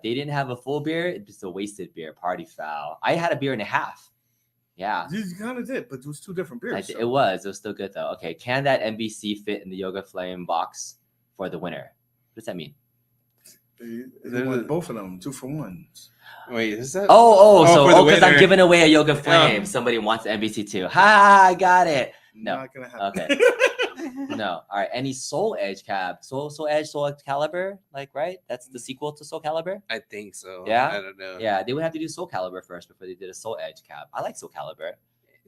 they didn't have a full beer; it's just a wasted beer. Party foul. I had a beer and a half. Yeah, You kind of did, but it was 2 different beers. it was still good though. Okay, can that MvC fit in the Yoga Flame box for the winner? What does that mean? They want both of them 2 for 1s. Wait, is that? So because I'm giving away a Yoga Flame, somebody wants MvC2. Ha! I got it. No. Not gonna happen. Okay. No. All right. Any Soul Edge cab? Soul Edge, Soul Calibur? Like, right? That's the sequel to Soul Calibur? I think so. Yeah? I don't know. Yeah, they would have to do Soul Calibur first before they did a Soul Edge cab. I like Soul Calibur.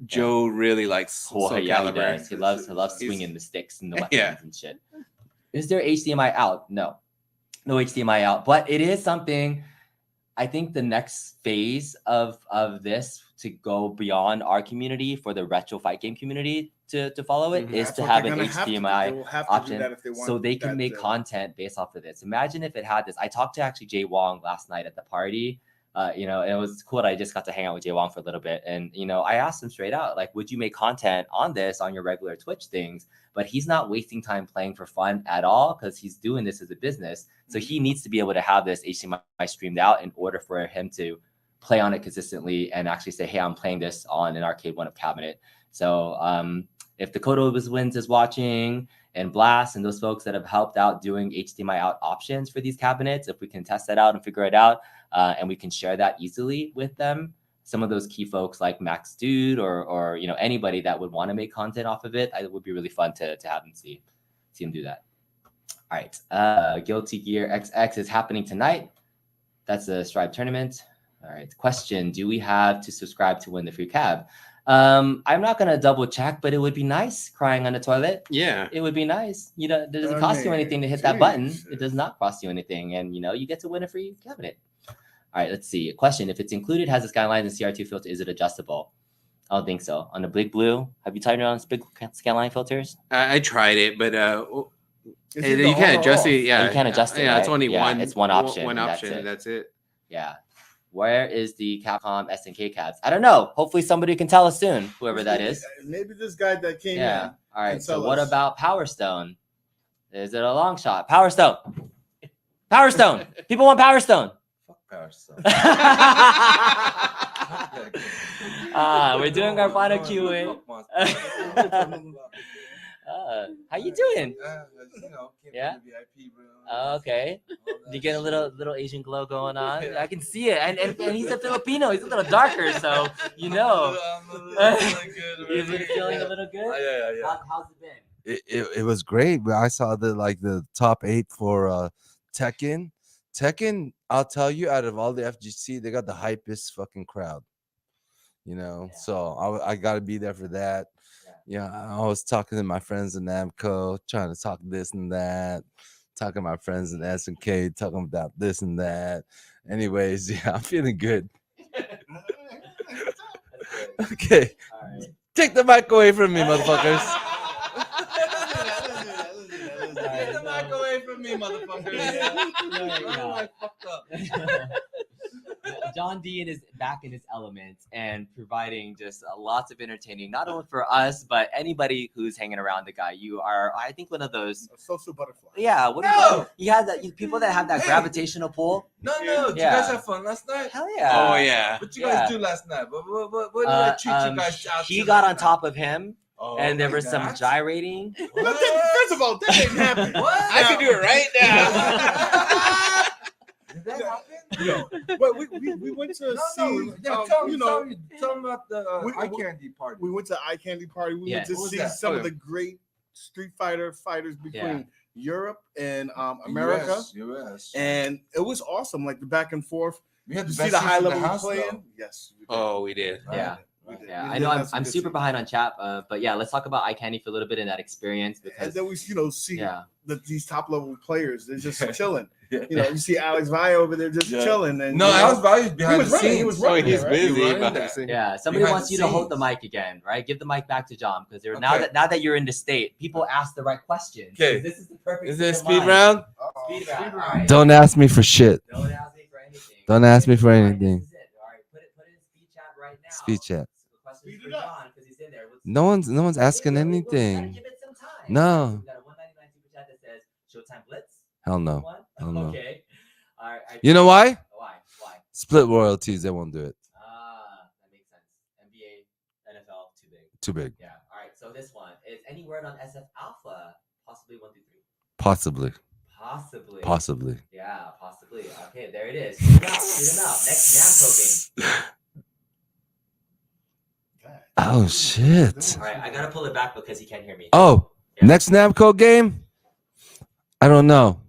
Joe really likes Soul Calibur. He does. He loves swinging the sticks and the weapons and shit. Is there HDMI out? No HDMI out. But it is something. I think the next phase of this to go beyond our community for the retro fight game community to follow it is to have an HDMI option so they can make content based off of this. Imagine if it had this. I talked to actually Jay Wong last night at the party. And it was cool that I just got to hang out with Jay Wong for a little bit. And, I asked him straight out, like, would you make content on this on your regular Twitch things? But he's not wasting time playing for fun at all because he's doing this as a business. So he needs to be able to have this HDMI streamed out in order for him to play on it consistently and actually say, hey, I'm playing this on an Arcade1Up cabinet. So if Dakota Wins is watching and Blast and those folks that have helped out doing HDMI out options for these cabinets, if we can test that out and figure it out and we can share that easily with them, some of those key folks like Max Dude or anybody that would want to make content off of it, it would be really fun to have them see him do that. All right, Guilty Gear XX is happening tonight. That's a Stripe tournament. All right, question: do we have to subscribe to win the free cab? I'm not gonna double check, but it would be nice crying on the toilet. Yeah, it would be nice. It doesn't cost you anything to hit that button. It does not cost you anything, and you get to win a free cabinet. All right, let's see. A question: if it's included, has the skyline and CR2 filter? Is it adjustable? I don't think so. On the Big Blue, have you tried it on big skyline filters? I tried it, but you can't adjust it. Yeah, you can't adjust it. Yeah, right? it's only one. It's one option. One option. That's it. Yeah. Where is the Capcom SNK cabs? I don't know. Hopefully somebody can tell us soon, whoever that is. Maybe this guy that came in. Yeah. All right. So what about Power Stone? Is it a long shot? Power Stone. Power Stone. People want Power Stone. Fuck Power Stone. We're doing our final QA. How you doing? Yeah. Okay. You get a little Asian glow going on. I can see it, and he's a Filipino. He's a little darker, so You've been feeling a little good. Yeah. How's it been? It was great. I saw the top 8 for Tekken. Tekken, I'll tell you, out of all the FGC, they got the hypest fucking crowd. So I got to be there for that. Yeah, I was talking to my friends in Namco, trying to talk this and that, talking to my friends in SNK, talking about this and that. Anyways, yeah, I'm feeling good. Okay. All right. Take the mic away from me, motherfuckers. Take the mic away from me, motherfucker. I fucked up. John Dean is back in his element and providing just lots of entertaining, not only for us, but anybody who's hanging around the guy. You are, I think, one of those social butterflies. Yeah, what do you You have that people that have that gravitational pull. No, did you guys have fun last night? Hell yeah. Oh yeah. What you guys do last night? What did I treat you guys out He to got last on top of him. Oh, and there was some that? gyrating. First of all, that didn't happen. I can do it right now. Did that happen? No, but we went to see. Tell me about the eye candy party. We went to eye candy party. We went to What was see that? some of the great Street Fighter fighters between Europe and America. US. And it was awesome, like the back and forth. We had You the see best the seats high in the level house, playing. though. Yes. Oh, we did. Yeah. We Yeah, did I know have some I'm good super seats. behind on chat, but yeah, let's talk about eye candy for a little bit in that experience because And then we, see these top level players. They're just chilling. You see Alex Valle over there just chilling. And Alex Valle's behind the scenes. He was running. he's right? busy. He running but- that. yeah, somebody Behind wants the you to hold the scenes. mic again, right? Give the mic back to John because Okay. now that you're in the state, people ask the right questions. Okay. This is the perfect. Is there a state of speed mind. round? Speed round. All right. Don't ask me for shit. Don't ask me for anything. Don't ask me for All right, anything. this is it. All right, put it in speed chat right now. Speed chat. The question's Speed for it up. John because he's in there. No one's asking Gotta anything. give it some time. No. We got a 199 super chat that says Showtime Blitz. Hell no. One? Hell no. Okay. All right. You know why? Why? Why? Split royalties. They won't do it. That makes sense. NBA, NFL, too big. Too big. Yeah. All right. So this one is any word on SF Alpha, possibly 1 through 3. Possibly. Possibly. Possibly. Yeah, possibly. Okay, there it is. Shoot them out. Shoot them out. Next Namco game. Oh shit. All right, I gotta pull it back because he can't hear me. Oh, Yeah. next Namco game? I don't know.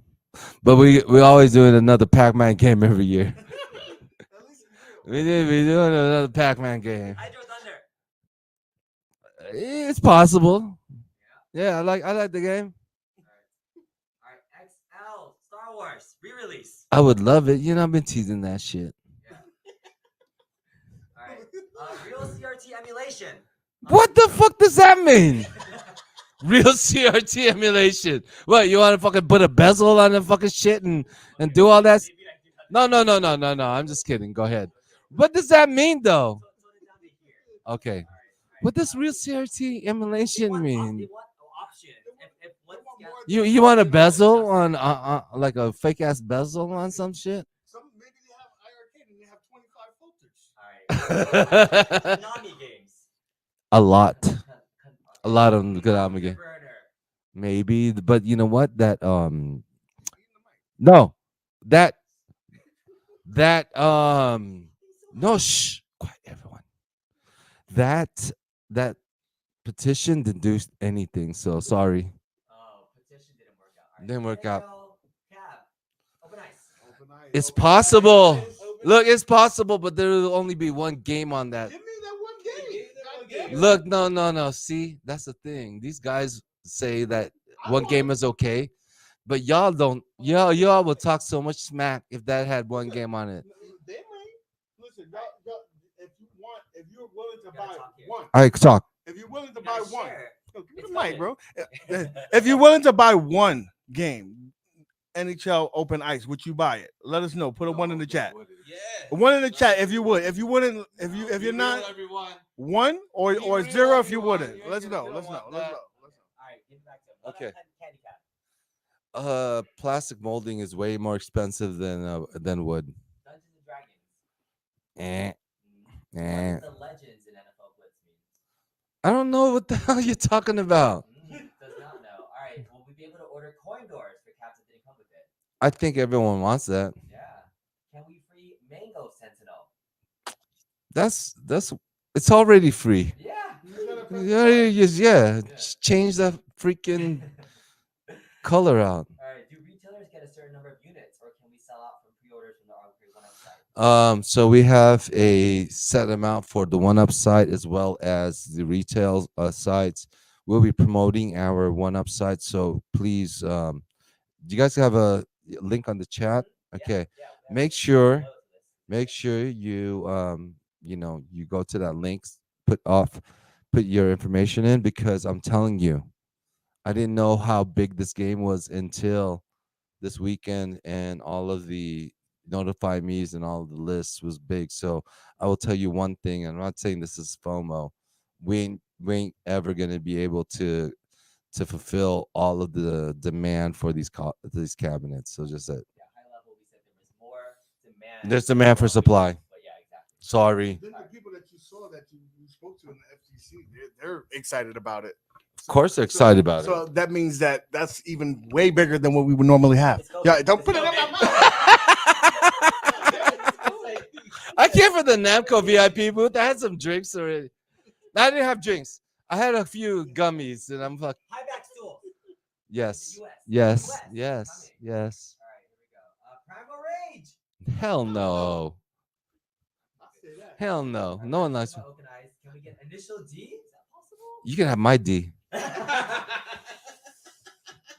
But we always doing another Pac-Man game every year. We doing another Pac-Man game. Hydro Thunder. It's possible. Yeah, I like the game. All right, XL Star Wars re-release. I would love it. I've been teasing that shit. All right, real CRT emulation. What the fuck does that mean? Real CRT emulation. What, you want to fucking put a bezel on the fucking shit and do all that? No. I'm just kidding. Go ahead. What does that mean, though? Okay. What does real CRT emulation mean? You want a bezel on like a fake ass bezel on some shit? Maybe they have iArcade and they have 25 filters. All right. Konami games. A lot of good Konami games. Maybe, but you know what? No, shh, quiet, everyone. That petition didn't do anything. So sorry. Oh, petition didn't work out. All right. Didn't work out. Cab. Open ice. It's possible. Look, it's possible, but there will only be one game on that. Give me that one game. Look, no. See, that's the thing. These guys say that one game is okay, but y'all don't. Y'all will talk so much smack if that had one game on it. They may. Listen, if you're willing to buy one. All right, talk. If you're willing to buy one. Yo, give me It's the mic, coming. bro. If you're willing to buy one game, NHL Open Ice, would you buy it? Let us know. Put a one in the chat. Yeah. One in the chat if you would. If you wouldn't, if you're not one or zero if you wouldn't. Let's know. Let's know. All right, give it back to him. What Okay. about Candy Cat? Plastic molding is way more expensive than wood. Dungeons and Dragons. Eh. What Eh. does the legends in NFL Blitz mean? I don't know what the hell you're talking about. Does not know. All right, will we be able to order coin doors for cabs that didn't come with it? I think everyone wants that. Yeah. Can we free Mango Sentinel? That's it's already free. Yeah. Yeah. Change the freaking color out. All right. Do retailers get a certain number of units, or can we sell out from pre-orders from the Arcade1Up site? So we have a set amount for the 1UP site as well as the retail sites. We'll be promoting our 1UP site, so please, do you guys have a link on the chat? Okay, make sure you you go to that link, put your information in, because I'm telling you, I didn't know how big this game was until this weekend, and all of the notify me's and all of the lists was big. So I will tell you one thing, and I'm not saying this is FOMO. We ain't ever gonna be able to fulfill all of the demand for these cabinets. So just that. Yeah, high level, we said there was more demand. There's demand for supply. But yeah, exactly. Sorry. Then the people that you saw that you spoke to in the FTC, they're excited about it. Of course, they're excited about it. So that means that's even way bigger than what we would normally have. Yeah, don't put it in my mouth. I came for the Namco VIP booth. I had some drinks already. I didn't have drinks. I had a few gummies, and I'm like, high back stool. yes, US. yes, US. yes, yes. All right, here we go. Primal Rage. Hell no. Hell no. No one likes me. Open eyes. Can we get initial D? Is that possible? You can have my D.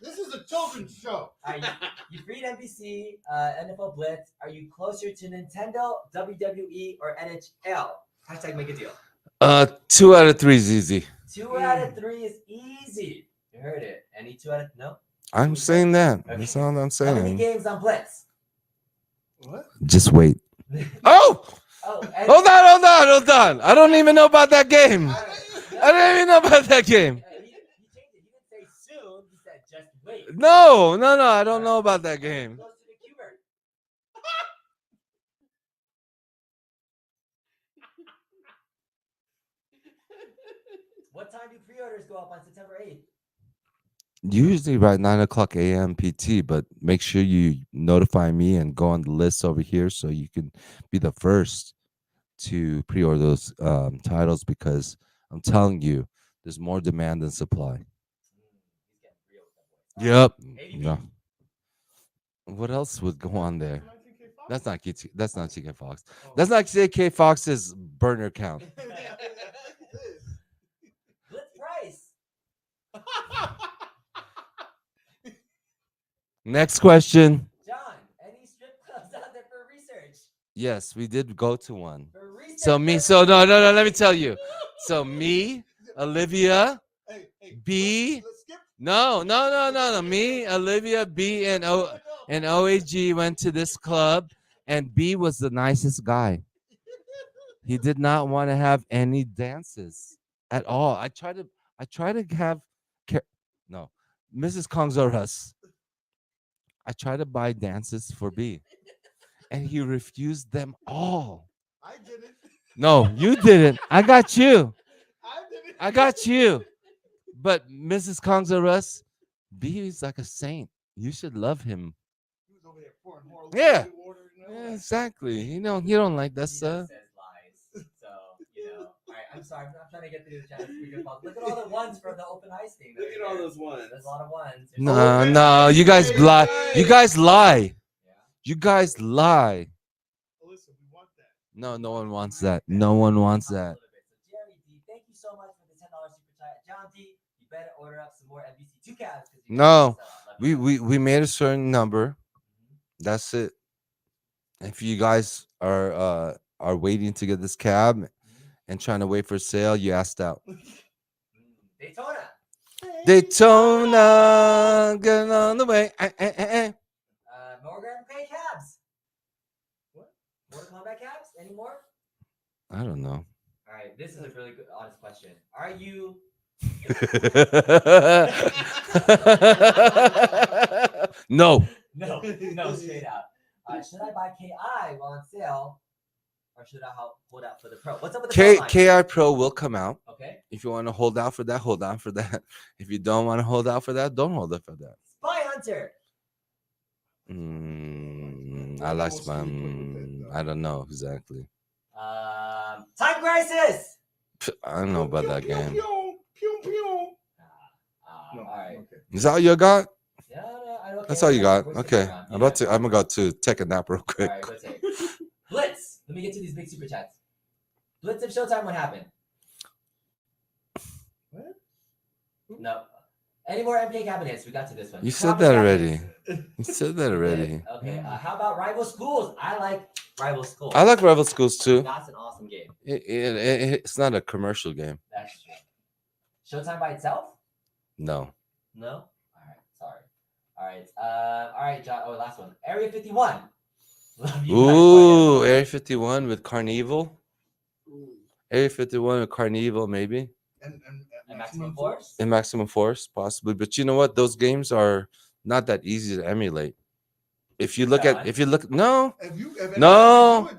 This is a children's show. You freed MvC, NFL Blitz. Are you closer to Nintendo, WWE, or NHL? Hashtag make a deal. 2 out of 3 is easy. 2 out of 3 is easy. You heard it. Any 2 out of no? I'm saying that. Okay. That's all I'm How many saying. games on Blitz? What? Just wait. Oh! Hold on. I don't even know about that game. I don't even know about that game. He changed it. He didn't say soon. He said just wait. No. I don't know about that game. Goes to the Q-Bird. What time do pre-orders go up on September 8th? Usually by 9:00 a.m. PT, but make sure you notify me and go on the list over here so you can be the first to pre-order those titles, because I'm telling you, there's more demand than supply. Yep. Yeah. What else would go on there? That's not KT, that's not TK Fox. That's not TK Fox's burner count. Blitz price. Next question. John, any strip clubs out there for research? Yes, we did go to one. For research. So no, let me tell you. So me, Olivia, B, no. Me, Olivia, B, and OAG went to this club, and B was the nicest guy. He did not want to have any dances at all. I tried to have no, Mrs. Kongzorus. I tried to buy dances for B, and he refused them all. I did it. No, you didn't. I got you. I did it. I got you. But Mrs. Kongzorus, B is like a saint. You should love him. He was over there pouring more Yeah. water, Yeah, exactly. You don't like that He stuff. just says lies. So, all right, I'm sorry. I'm not trying to get through the chat. Look at all the ones for the open ice thing. Look at all those ones. There's a lot of ones. No, you guys lie. You guys lie. Yeah. You guys lie. Listen, we want that. No, no one wants that. No one wants that. So Jerry D, thank you so much for the $10 super chat. John D, you better order up some more MvC2 cabs. No, we made a certain number. That's it. If you guys are waiting to get this cab and trying to wait for sale, you asked out. Daytona, getting on the way. Morgan Pay cabs. What? More combat cabs? Any more? I don't know. All right, this is a really good, honest question. Are you? No. No, straight out. Should I buy KI while on sale, or should I hold out for the Pro? What's up with the KI Pro will come out. Okay. If you want to hold out for that, hold on for that. If you don't want to hold out for that, don't hold out for that. Spy Hunter. I like spam. I don't know exactly. Time Crisis. I don't know about that game. All right. Is that all you got? Yeah, okay. That's all you got. We're Okay. around. I'm gonna go to take a nap real quick. All right, let's take Blitz. Let me get to these big super chats. Blitz of Showtime. What happened? What? No. Any more MK cabinets? We got to this one. You said Promise that already. cabinets. You said that already. Okay. How about Rival Schools? I like Rival Schools. I like Rival Schools too. That's an awesome game. It's not a commercial game. That's true. Showtime by itself? No. No. All right. Sorry. All right, John. Oh, last one. Area 51. Love you guys Ooh, quite Area 51 with Carnival. Area 51 with Carnival, maybe. And Maximum Force. And Maximum Force, possibly. But you know what? Those games are not that easy to emulate. If you look at, no, no,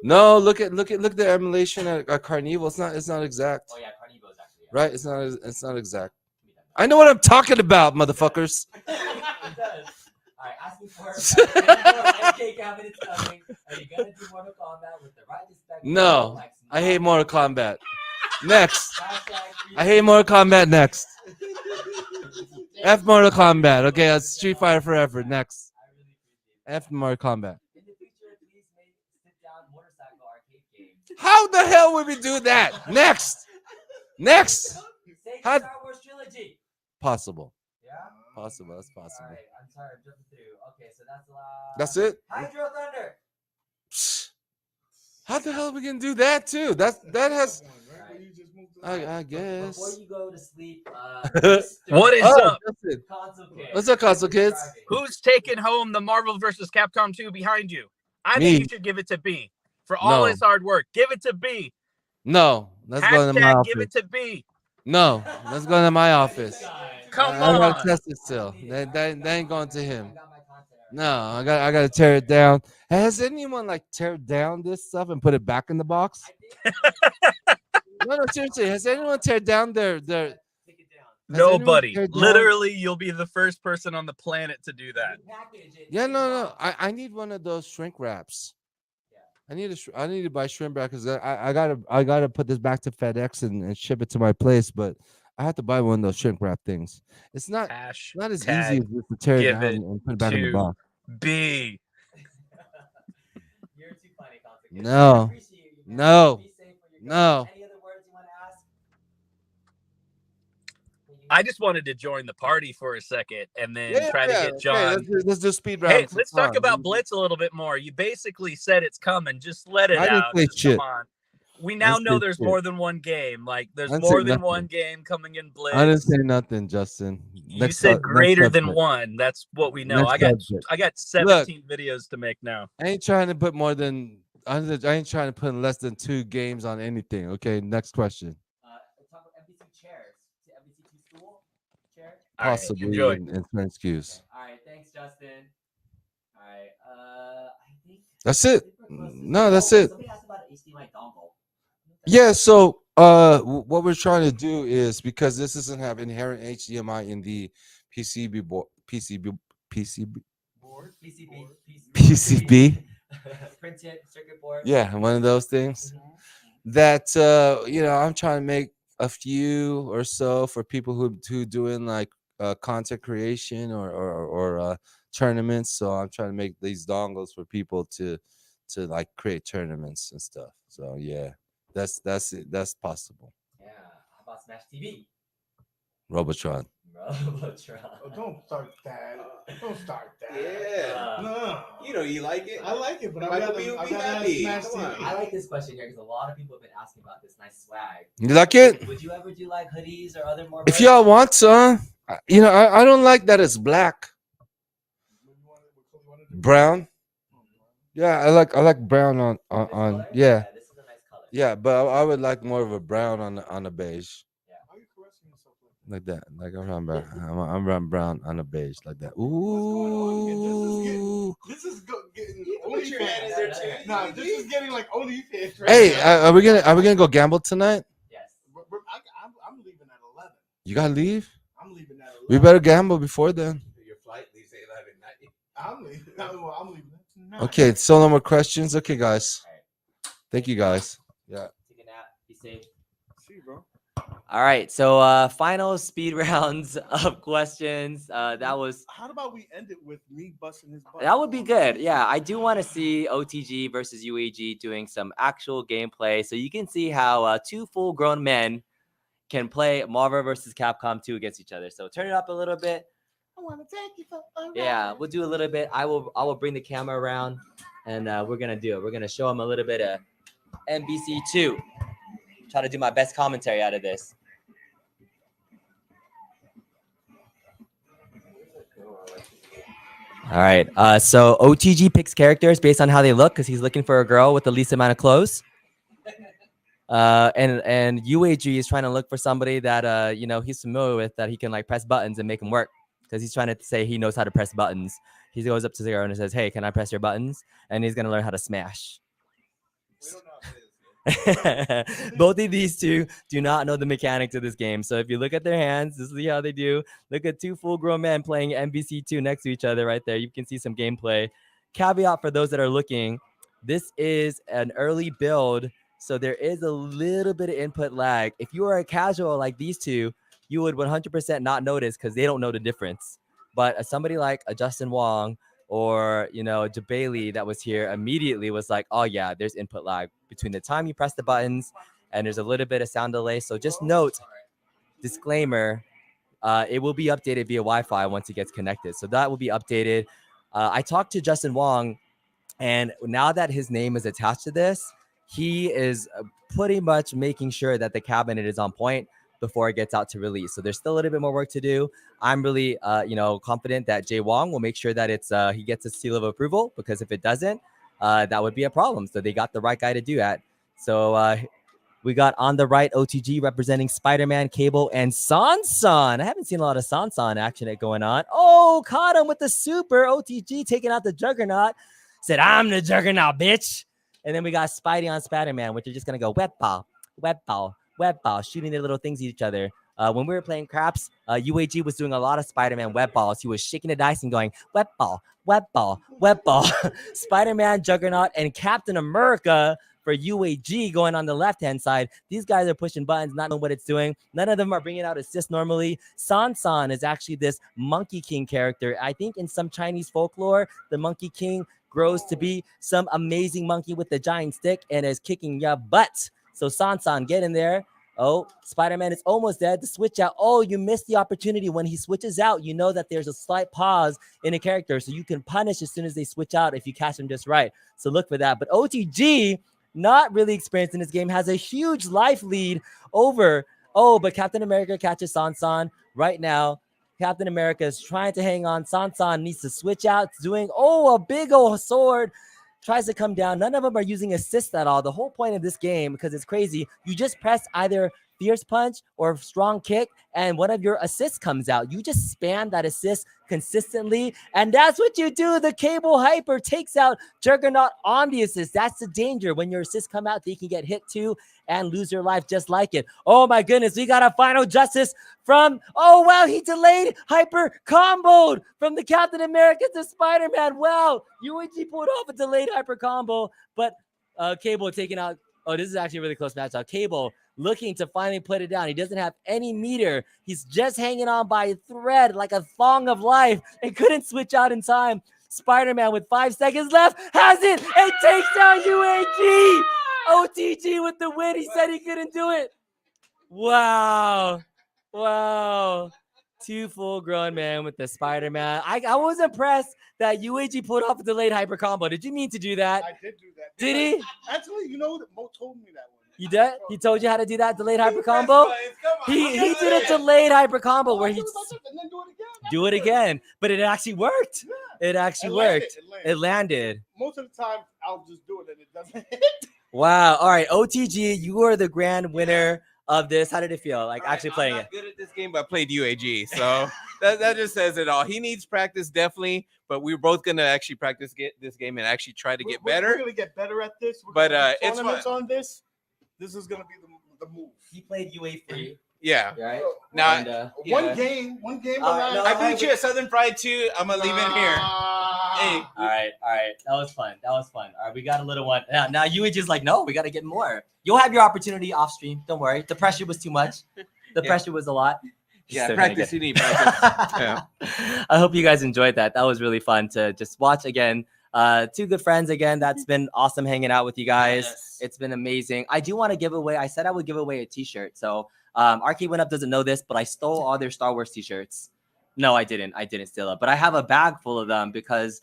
no. Look at the emulation at Carnival. It's not exact. Oh yeah, Carnival is actually. Right? It's not exact. I know what I'm talking about, motherfuckers. It does. All right, asking for MK cabinets coming. Are you gonna do Mortal Kombat with the right respect? No, I hate Mortal Kombat. Next, I hate Mortal Kombat. Next, F Mortal Kombat. Okay, that's Street Fighter forever. Next, F Mortal Kombat. In the future, please make sit-down motorcycle arcade games. How the hell would we do that? Next. Say How- Star Wars trilogy. Possible. Yeah. Possible. That's possible. All right, I'm sorry, I'm jumping through. Okay, so that's the last. That's it. Hydro Thunder. How the hell are we gonna do that too? That has. I guess. Before you go to sleep, What is up? Justin. Console Kids. What's up, console kids? Who's taking home the Marvel vs. Capcom 2 behind you? I Me. think you should give it to B for all No. his hard work. Give it to B. No, let's go to my Hashtag office. give it to B. No, let's go to my office. Come I gotta on. test it still. That ain't going to him. No, I gotta tear it down. Has anyone like tear down this stuff and put it back in the box? No, seriously. Has anyone tear down their? Has Nobody. anyone teared down- Literally, you'll be the first person on the planet to do that. Yeah, no. I need one of those shrink wraps. I need to buy shrink wrap because I gotta put this back to FedEx and ship it to my place, but I have to buy one of those shrink wrap things. It's not as easy as just to tear it give down it and put it back in the to box. B. You're too funny, Console Kids. No. I appreciate you, man. No. Be safe when you're No. going. Any other words you want to ask? I just wanted to join the party for a second and then try to get John. Okay, let's do speed Hey, rounds. let's talk about Blitz a little bit more. You basically said it's coming. Just let it I didn't out. say Just shit. Come on. We now didn't know say there's shit. more than one game. Like there's I didn't say more than nothing. one game coming in Blitz. I didn't say nothing, Justin. You said greater than subject. one. That's what we know. Next subject. I got 17 videos to make now. I ain't trying to put more than. I ain't trying to put less than 2 games on anything. Okay, next question. Talk about MvC chairs. MvC2 stool chair. All right, Possibly enjoy. in certain SKUs. All right, thanks, Justin. All right, I think That's it. I think we're close to- No, that's Oh, it. Somebody asked about an HDMI dongle. Yeah, so what we're trying to do is because this doesn't have inherent HDMI in the PCB board, PCB Board. PCB. Printed circuit board. Yeah, one of those things that I'm trying to make a few or so for people who doing like content creation or tournaments. So I'm trying to make these dongles for people to like create tournaments and stuff. So yeah, that's it. That's possible. Yeah. How about Smash TV? Robotron. Robotron. Oh, don't start that. Don't start that. Yeah. No. You know you like it. I like it, but Michael I'd B will rather be happy. Smash Come on. TV. I like this question here because a lot of people have been asking about this nice swag. You like it? Would you ever do like hoodies or other more? If y'all want some, I don't like that it's black. Brown. Yeah, I like brown on color? yeah. This is a nice color. Yeah, but I would like more of a brown on the beige. Why are you caressing yourself Like like that. Like I'm around brown on a beige like that. Ooh. Ooh. This is getting You can put your hand in there too. Nah, this is getting like OnlyFans. Right Hey, now. are we gonna go gamble tonight? Yes. I'm leaving at 11. You gotta leave. I'm leaving at 11. We better gamble before then. Your flight leaves at 11:90. I'm leaving. I'm leaving tonight. Okay, so no more questions. Okay, guys. Thank you, guys. Yeah. Take a nap. Be safe. See you, bro. All right. So final speed rounds of questions. That was. How about we end it with me busting his butt? That would be good. Yeah, I do want to see OTG versus UAG doing some actual gameplay, so you can see how 2 full-grown men can play Marvel versus Capcom 2 against each other. So turn it up a little bit. I want to take you for a ride. Yeah, we'll do a little bit. I will bring the camera around, and we're gonna do it. We're gonna show them a little bit of MvC2. Try to do my best commentary out of this. Oh, I like All right. So OTG picks characters based on how they look because he's looking for a girl with the least amount of clothes. And UAG is trying to look for somebody that he's familiar with, that he can like press buttons and make them work, because he's trying to say he knows how to press buttons. He goes up to the girl and says, "Hey, can I press your buttons?" And he's gonna learn how to smash. Both of these two do not know the mechanics of this game. So if you look at their hands, this is how they do. Look at two full-grown men playing MvC2 next to each other right there. You can see some gameplay. Caveat for those that are looking, this is an early build, so there is a little bit of input lag. If you are a casual like these two, you would 100% not notice because they don't know the difference. But somebody like a Justin Wong or Jabali that was here immediately was like, oh yeah, there's input lag between the time you press the buttons, and there's a little bit of sound delay. So just note, disclaimer, it will be updated via Wi-Fi once it gets connected. So that will be updated. I talked to Justin Wong, and now that his name is attached to this, he is pretty much making sure that the cabinet is on point before it gets out to release. So there's still a little bit more work to do. I'm really, confident that Jay Wong will make sure that he gets a seal of approval, because if it doesn't, that would be a problem. So they got the right guy to do that. So we got on the right OTG representing Spider-Man, Cable, and Sansan. I haven't seen a lot of Sansan action going on. Oh, caught him with the super. OTG taking out the Juggernaut. Said, "I'm the Juggernaut, bitch." And then we got Spidey on Spider-Man, which are just going to go web ball, shooting their little things at each other. When we were playing craps, UAG was doing a lot of Spider-Man web balls. He was shaking the dice and going, web ball, web ball, web ball. Spider-Man, Juggernaut, and Captain America for UAG going on the left-hand side. These guys are pushing buttons, not knowing what it's doing. None of them are bringing out assists normally. Sansan is actually this Monkey King character. I think in some Chinese folklore, the Monkey King grows to be some amazing monkey with a giant stick and is kicking your butt. So Sansan, get in there. Oh, Spider-Man is almost dead. The switch out. Oh, you missed the opportunity. When he switches out, you know that there's a slight pause in a character, so you can punish as soon as they switch out if you catch them just right. So look for that. But OTG, not really experienced in this game, has a huge life lead over. Oh, but Captain America catches Sansan right now. Captain America is trying to hang on. Sansan needs to switch out. Doing, a big old sword. Tries to come down. None of them are using assist at all. The whole point of this game, because it's crazy, you just press either fierce punch or strong kick, and one of your assists comes out. You just spam that assist consistently, and that's what you do. The Cable Hyper takes out Juggernaut on the assist. That's the danger. When your assists come out, they can get hit too and lose your life just like it. Oh my goodness, we got a final justice from, oh wow, he delayed hyper comboed from the Captain America to Spider-Man. Wow, UAG pulled off a delayed hyper combo, but Cable taking out, oh, this is actually a really close matchup. Cable looking to finally put it down. He doesn't have any meter. He's just hanging on by a thread like a thong of life and couldn't switch out in time. Spider-Man with 5 seconds left has it and takes down UAG. OTG with the win. He said he couldn't do it. Wow. Two full-grown men with the Spider-Man. I was impressed that UAG pulled off a delayed hyper combo. Did you mean to do that? I did do that. Did he? Actually, Mo told me that one. You did? He told you how to do that delayed hyper combo? He did a delayed hyper combo where he do it again. But it actually worked. It actually worked. It landed. Most of the time, I'll just do it and it doesn't hit. Wow. All right, OTG, you are the grand winner of this. How did it feel? Like actually playing it? I'm not good at this game, but I played UAG, so that just says it all. He needs practice, definitely, but we're both gonna actually practice this game and actually try to get better. We're gonna get better at this. But it's fun. On this. This is gonna be the move. He played UA free. Yeah. Right. Now, And, one game. no, I beat you at Southern Pride too. I'm gonna leave it here. Hey. All right. That was fun. All right, we got a little one. Now UAG is like, no, we got to get more. You'll have your opportunity off stream. Don't worry. The pressure was too much. The pressure was a lot. Yeah, practice. You need practice. Yeah. I hope you guys enjoyed that. That was really fun to just watch again. Two good friends again. That's been awesome hanging out with you guys. Yes. It's been amazing. I do want to give away. I said I would give away a T-shirt. So Arcade1Up doesn't know this, but I stole all their Star Wars T-shirts. No, I didn't steal it, but I have a bag full of them because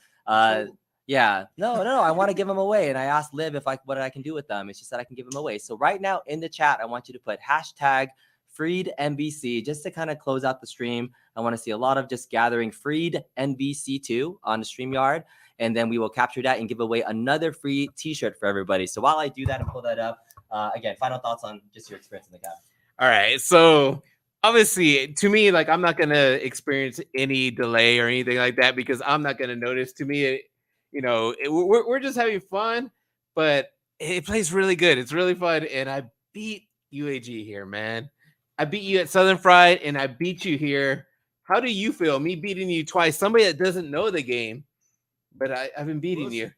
yeah, no, I want to give them away. And I asked Liv what I can do with them, and she said I can give them away. So right now in the chat, I want you to put hashtag Freed MvC, just to kind of close out the stream. I want to see a lot of just gathering Freed MvC2 on the StreamYard. And then we will capture that and give away another free t-shirt for everybody. So while I do that and pull that up, again, final thoughts on just your experience in the cab. All right. So obviously, to me, like, I'm not going to experience any delay or anything like that because I'm not going to notice. To me, we're just having fun, but it plays really good. It's really fun. And I beat UAG here, man. I beat you at Southern Fried and I beat you here. How do you feel? Me beating you twice, somebody that doesn't know the game, but I've been beating you.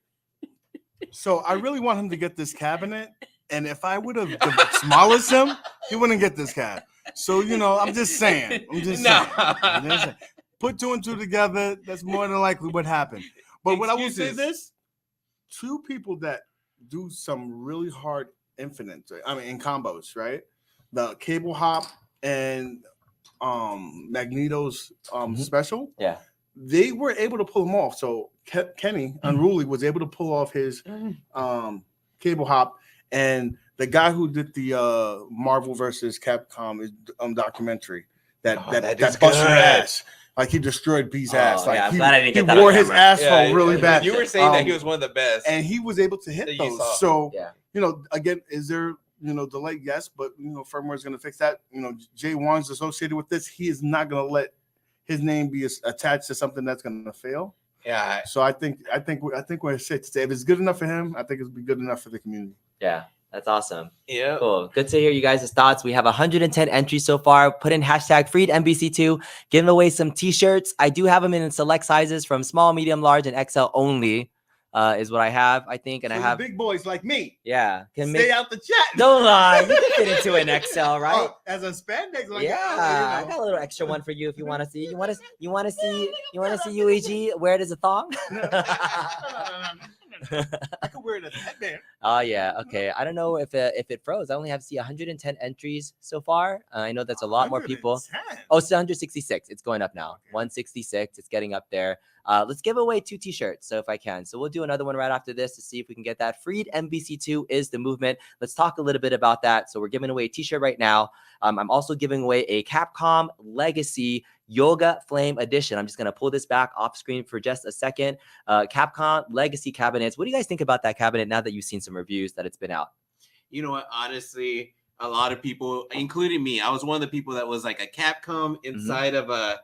So I really want him to get this cabinet. And if I would have demolished him, he wouldn't get this cab. So, I'm just saying. Saying. Put 2 and 2 together. That's more than likely what happened. But what I will say this, 2 people that do some really hard in combos, right? The cable hop and Magneto's special. Yeah. They were able to pull them off. So Kenny Unruly was able to pull off his cable hop, and the guy who did the Marvel versus Capcom documentary that bust your ass. Like, he destroyed B's ass. Like, I'm glad I didn't get that. He wore his asshole really bad. You were saying that he was one of the best, and he was able to hit those. So again, is there delay? Yes, but firmware is going to fix that. Jay Wong's associated with this. He is not going to let his name be attached to something that's going to fail. Yeah. So I think we're safe to say if it's good enough for him, I think it'll be good enough for the community. Yeah. That's awesome. Yeah. Cool. Good to hear you guys' thoughts. We have 110 entries so far. Put in hashtag Freed MvC2, giving away some t-shirts. I do have them in select sizes from small, medium, large, and XL only. Is what I have, I think, and so I have big boys like me. Yeah, stay out the chat. Don't lie, you can fit into an XL, right? As a spandex, like I got a little extra one for you if you want to see. You want to see UAG wear it as a thong? I could wear it as a headband. Oh yeah, okay. I don't know if it froze. I only have 110 entries so far. I know that's a lot more people. Oh, it's 166. It's going up now. 166. It's getting up there. Let's give away 2 t-shirts, so if I can. So we'll do another one right after this to see if we can get that. Freed MvC2 is the movement. Let's talk a little bit about that. So we're giving away a t-shirt right now. I'm also giving away a Capcom Legacy Yoga Flame Edition. I'm just going to pull this back off screen for just a second. Capcom Legacy cabinets. What do you guys think about that cabinet now that you've seen some reviews that it's been out? You know what? Honestly, a lot of people, including me, I was one of the people that was like a Capcom inside of a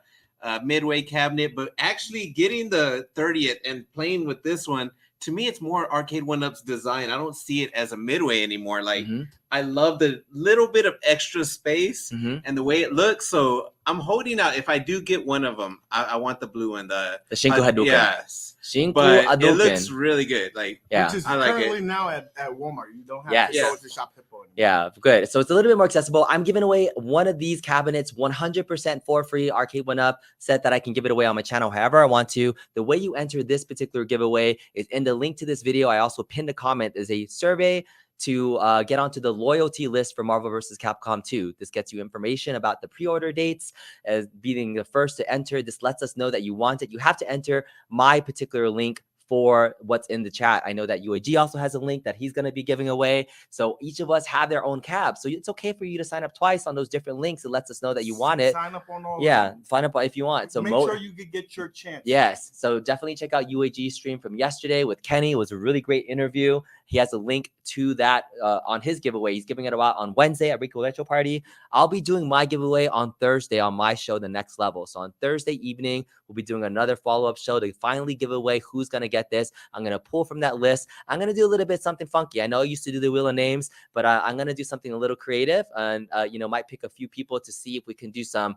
Midway cabinet, but actually getting the 30th and playing with this one, to me, it's more Arcade1Up's design. I don't see it as a Midway anymore. Like, I love the little bit of extra space and the way it looks. So I'm holding out. If I do get one of them, I want the blue one. The Shinku Hadouken. Yes. Shinku Hadouken. It Hadouken. looks really good. Like, which is I like currently it. now at Walmart. You don't have to go to Shop Hippo anymore. Yeah, good. So it's a little bit more accessible. I'm giving away one of these cabinets 100% for free. Arcade1Up said that I can give it away on my channel however I want to. The way you enter this particular giveaway is in the link to this video. I also pinned a comment. There's a survey to get onto the loyalty list for Marvel vs. Capcom 2. This gets you information about the pre-order dates as being the first to enter. This lets us know that you want it. You have to enter my particular link for what's in the chat. I know that UAG also has a link that he's going to be giving away. So each of us have their own cab. So it's okay for you to sign up twice on those different links. It lets us know that you want it. Sign up on all sign up if you want. So make sure you can get your chance. Yes. So definitely check out UAG's stream from yesterday with Kenny. It was a really great interview. He has a link to that on his giveaway. He's giving it out on Wednesday at Rico Retro Party. I'll be doing my giveaway on Thursday on my show, The Next Level. So on Thursday evening, we'll be doing another follow-up show to finally give away who's going to get this. I'm going to pull from that list. I'm going to do a little bit something funky. I know I used to do the Wheel of Names, but I'm going to do something a little creative and, might pick a few people to see if we can do some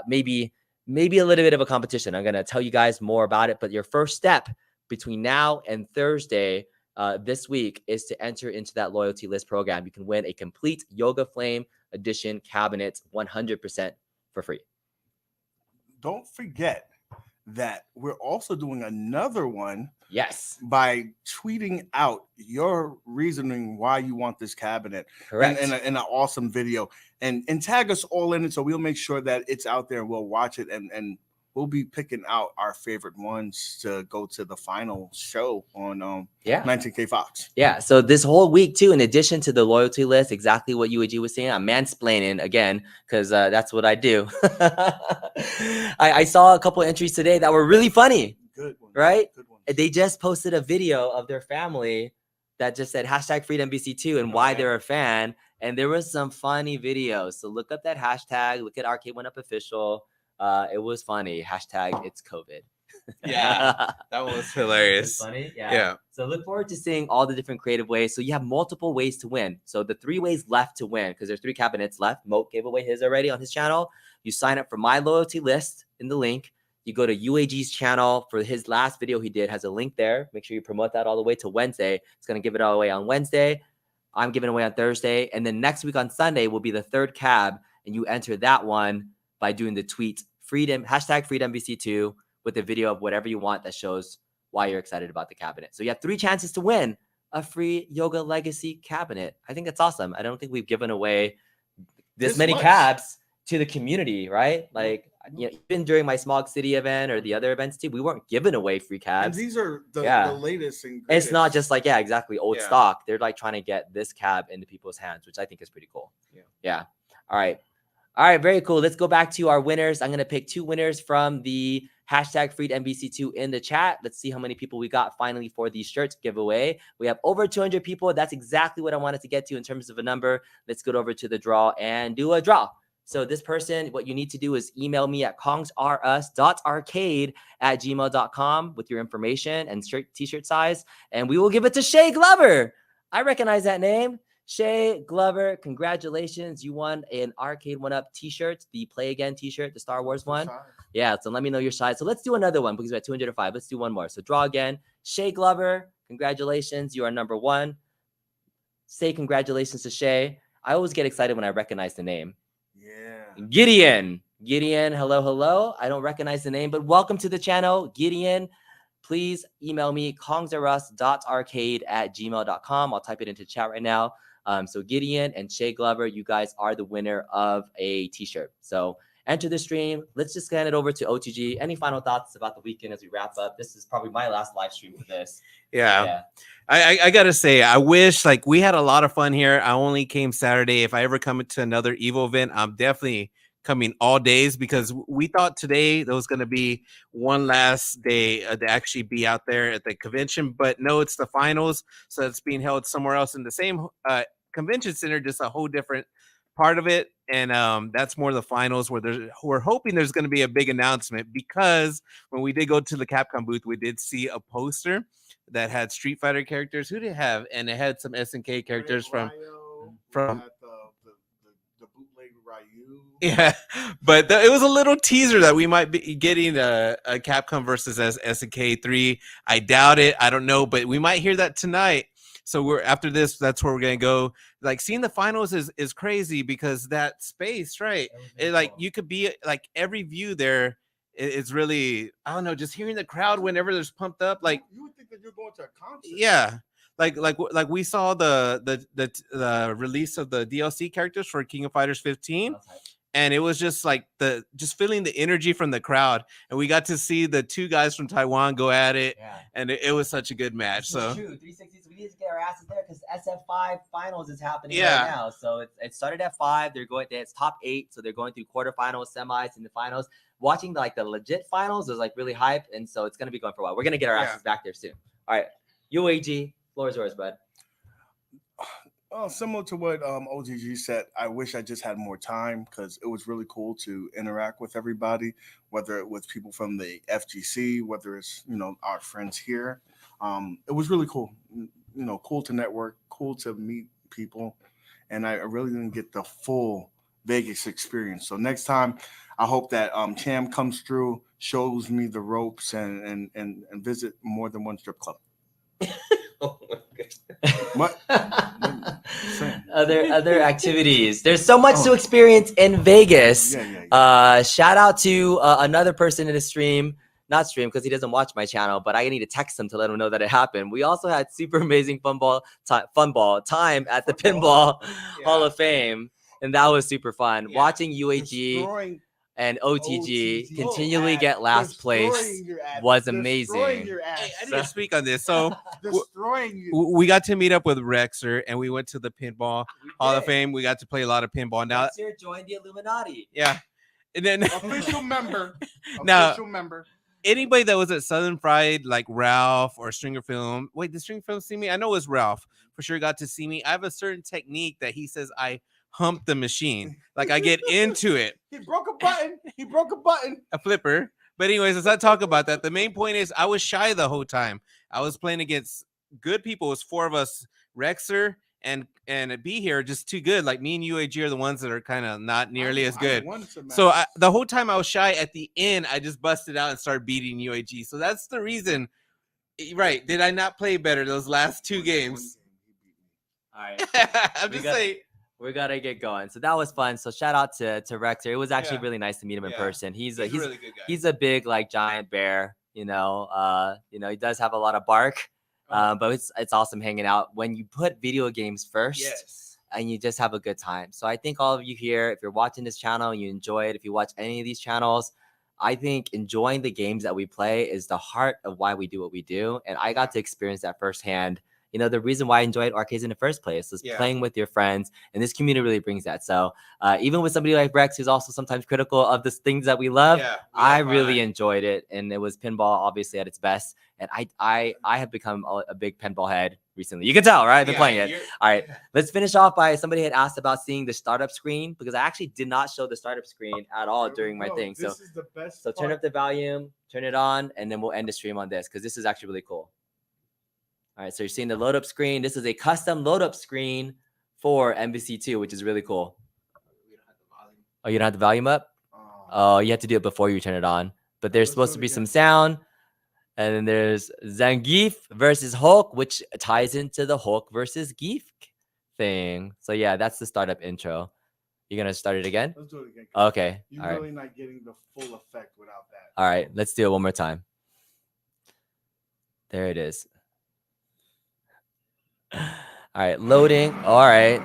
maybe a little bit of a competition. I'm going to tell you guys more about it. But your first step between now and Thursday this week is to enter into that loyalty list program. You can win a complete Yoga Flame Edition cabinet 100% for free. Don't forget that we're also doing another one. Yes. By tweeting out your reasoning why you want this cabinet. Correct. In an awesome video. And tag us all in it so we'll make sure that it's out there and we'll watch it and we'll be picking out our favorite ones to go to the final show on 19K Fox. Yeah. So this whole week too, in addition to the loyalty list, exactly what UAG was saying, I'm mansplaining again because that's what I do. I saw a couple entries today that were really funny. Good one. Right? Good one. They just posted a video of their family that just said hashtag freed MvC2 and why they're a fan. And there was some funny videos. So look up that hashtag, look at Arcade1Up official. It was funny. Hashtag it's COVID. Yeah, that was hilarious. It's funny. Yeah. So look forward to seeing all the different creative ways. So you have multiple ways to win. So the 3 ways left to win, because there's 3 cabinets left. Moat gave away his already on his channel. You sign up for my loyalty list in the link. You go to UAG's channel for his last video he did, has a link there. Make sure you promote that all the way to Wednesday. It's going to give it all away on Wednesday. I'm giving away on Thursday. And then next week on Sunday will be the 3rd cab. And you enter that one by doing the tweet hashtag FreedomVC2 with a video of whatever you want that shows why you're excited about the cabinet. So you have 3 chances to win a free Yoga Legacy cabinet. I think that's awesome. I don't think we've given away this many cabs to the community, right? Like, you know, even during my Smog City event or the other events too, we weren't giving away free cabs. And these are the latest and greatest. It's not just like, exactly, old stock. They're like trying to get this cab into people's hands, which I think is pretty cool. Yeah. All right, very cool. Let's go back to our winners. I'm going to pick 2 winners from the hashtag freed MvC2 in the chat. Let's see how many people we got finally for the shirts giveaway. We have over 200 people. That's exactly what I wanted to get to in terms of a number. Let's go over to the draw and do a draw. So this person, what you need to do is email me at kongsrus.arcade@gmail.com with your information and t-shirt size, and we will give it to Shay Glover. I recognize that name. Shay Glover, congratulations. You won an Arcade1Up t-shirt, the Play Again t-shirt, the Star Wars one. Yeah, so let me know your size. So let's do another one because we're at 205. Let's do one more. So draw again. Shay Glover, congratulations. You are number 1. Say congratulations to Shay. I always get excited when I recognize the name. Gideon, hello. I don't recognize the name, but welcome to the channel, Gideon. Please email me kongsrus.arcade@gmail.com. I'll type it into chat right now. So Gideon and Shay Glover, you guys are the winner of a t-shirt. So enter the stream. Let's just hand it over to OTG. Any final thoughts about the weekend as we wrap up? This is probably my last live stream for this. I gotta say, I wish, like, we had a lot of fun here. I only came Saturday. If I ever come to another Evo event, I'm definitely coming all days, because we thought today there was going to be one last day to actually be out there at the convention, but no, it's the finals. So it's being held somewhere else in the same convention center, just a whole different part of it. And that's more the finals, where we're hoping there's going to be a big announcement, because when we did go to the Capcom booth, we did see a poster that had Street Fighter characters. Who did it have? And it had some SNK characters from the bootleg Ryu. Yeah, but it was a little teaser that we might be getting a Capcom versus SNK 3. I doubt it. I don't know, but we might hear that tonight. So after this, that's where we're gonna go. Like, seeing the finals is crazy, because that space, right? Like, you could be like, every view there. It's really, I don't know, just hearing the crowd whenever there's pumped up. Like, you would think that you're going to a concert. Yeah, like we saw the release of the DLC characters for King of Fighters 15, and it was just like just feeling the energy from the crowd, and we got to see the 2 guys from Taiwan go at it, and it was such a good match. So true, 360s. We need to get our asses there, because SF5 finals is happening right now. So it started at 5. They're going. It's top 8, so they're going through quarterfinals, semis, and the finals. Watching the legit finals is like really hype, and so it's gonna be going for a while. We're gonna get our asses back there soon. All right, UAG, floor is yours, bud. Similar to what OTG said, I wish I just had more time, because it was really cool to interact with everybody, whether it was people from the FGC, whether it's our friends here. It was really cool. Cool to network, cool to meet people, and I really didn't get the full Vegas experience. So next time, I hope that Cham comes through, shows me the ropes, and visit more than one strip club. Oh my God. Other activities. There's so much to experience in Vegas. Shout out to another person in the stream. Not stream, because he doesn't watch my channel, but I need to text him to let him know that it happened. We also had super amazing fun ball time at the Pinball Hall of Fame. And that was super fun. Watching UAG. and OTG continually get last place was amazing. Hey, I didn't speak on this. So destroying you. we got to meet up with Rexer and we went to the Pinball Hall of Fame. We got to play a lot of pinball. Now Rexer joined the Illuminati. Yeah. And then official member. Now, official member. Anybody that was at Southern Fried, like Ralph or Stringer Film. Wait, did Stringer Film see me? I know it was Ralph. For sure got to see me. I have a certain technique that he says I hump the machine. Like I get into it. He broke a button. He broke a button. A flipper. But anyways, let's not talk about that. The main point is I was shy the whole time. I was playing against good people. It was 4 of us. Rexer and B here just too good. Like me and UAG are the ones that are kind of not nearly as good. So the whole time I was shy. At the end, I just busted out and started beating UAG. So that's the reason. Right. Did I not play better those last 2 games? All right. I'm just saying. We gotta get going. So that was fun. So shout out to Rexer. It was actually really nice to meet him in person. He's a really good guy. He's a big like giant bear. You know, he does have a lot of bark. But it's awesome hanging out when you put video games first and you just have a good time. So I think all of you here, if you're watching this channel, you enjoy it. If you watch any of these channels, I think enjoying the games that we play is the heart of why we do what we do. And I got to experience that firsthand. You know, the reason why I enjoyed arcades in the first place is playing with your friends, and this community really brings that. So even with somebody like Rex, who's also sometimes critical of the things that we love, I really enjoyed it, and it was pinball obviously at its best. And I have become a big pinball head recently. You can tell, right? I've been playing it. All right, let's finish off by somebody had asked about seeing the startup screen because I actually did not show the startup screen at all during my thing. So is the best turn up the volume, turn it on, and then we'll end the stream on this because this is actually really cool. All right, so you're seeing the load up screen. This is a custom load up screen for MvC2, which is really cool. Oh, you don't have the volume up? Oh, you have to do it before you turn it on. But there's supposed to be some sound. And then there's Zangief versus Hulk, which ties into the Hulk versus Geef thing. So yeah, that's the startup intro. You're going to start it again? Let's do it again. Okay. You're really not getting the full effect without that. All right, let's do it one more time. There it is. All right, loading. All right.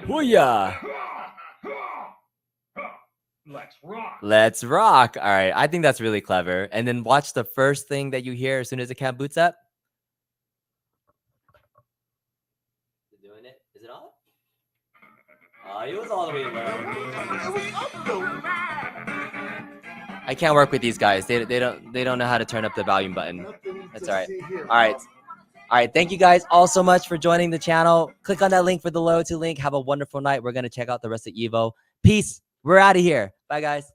Booyah. Let's rock. Let's rock. All right, I think that's really clever. And then watch the first thing that you hear as soon as the cam boots up. Is it doing it? Is it on? Oh, it was all the way low. I can't work with these guys. They don't know how to turn up the volume button. That's all right. All right. Thank you guys all so much for joining the channel. Click on that link for the loyalty link. Have a wonderful night. We're gonna check out the rest of Evo. Peace. We're out of here. Bye, guys.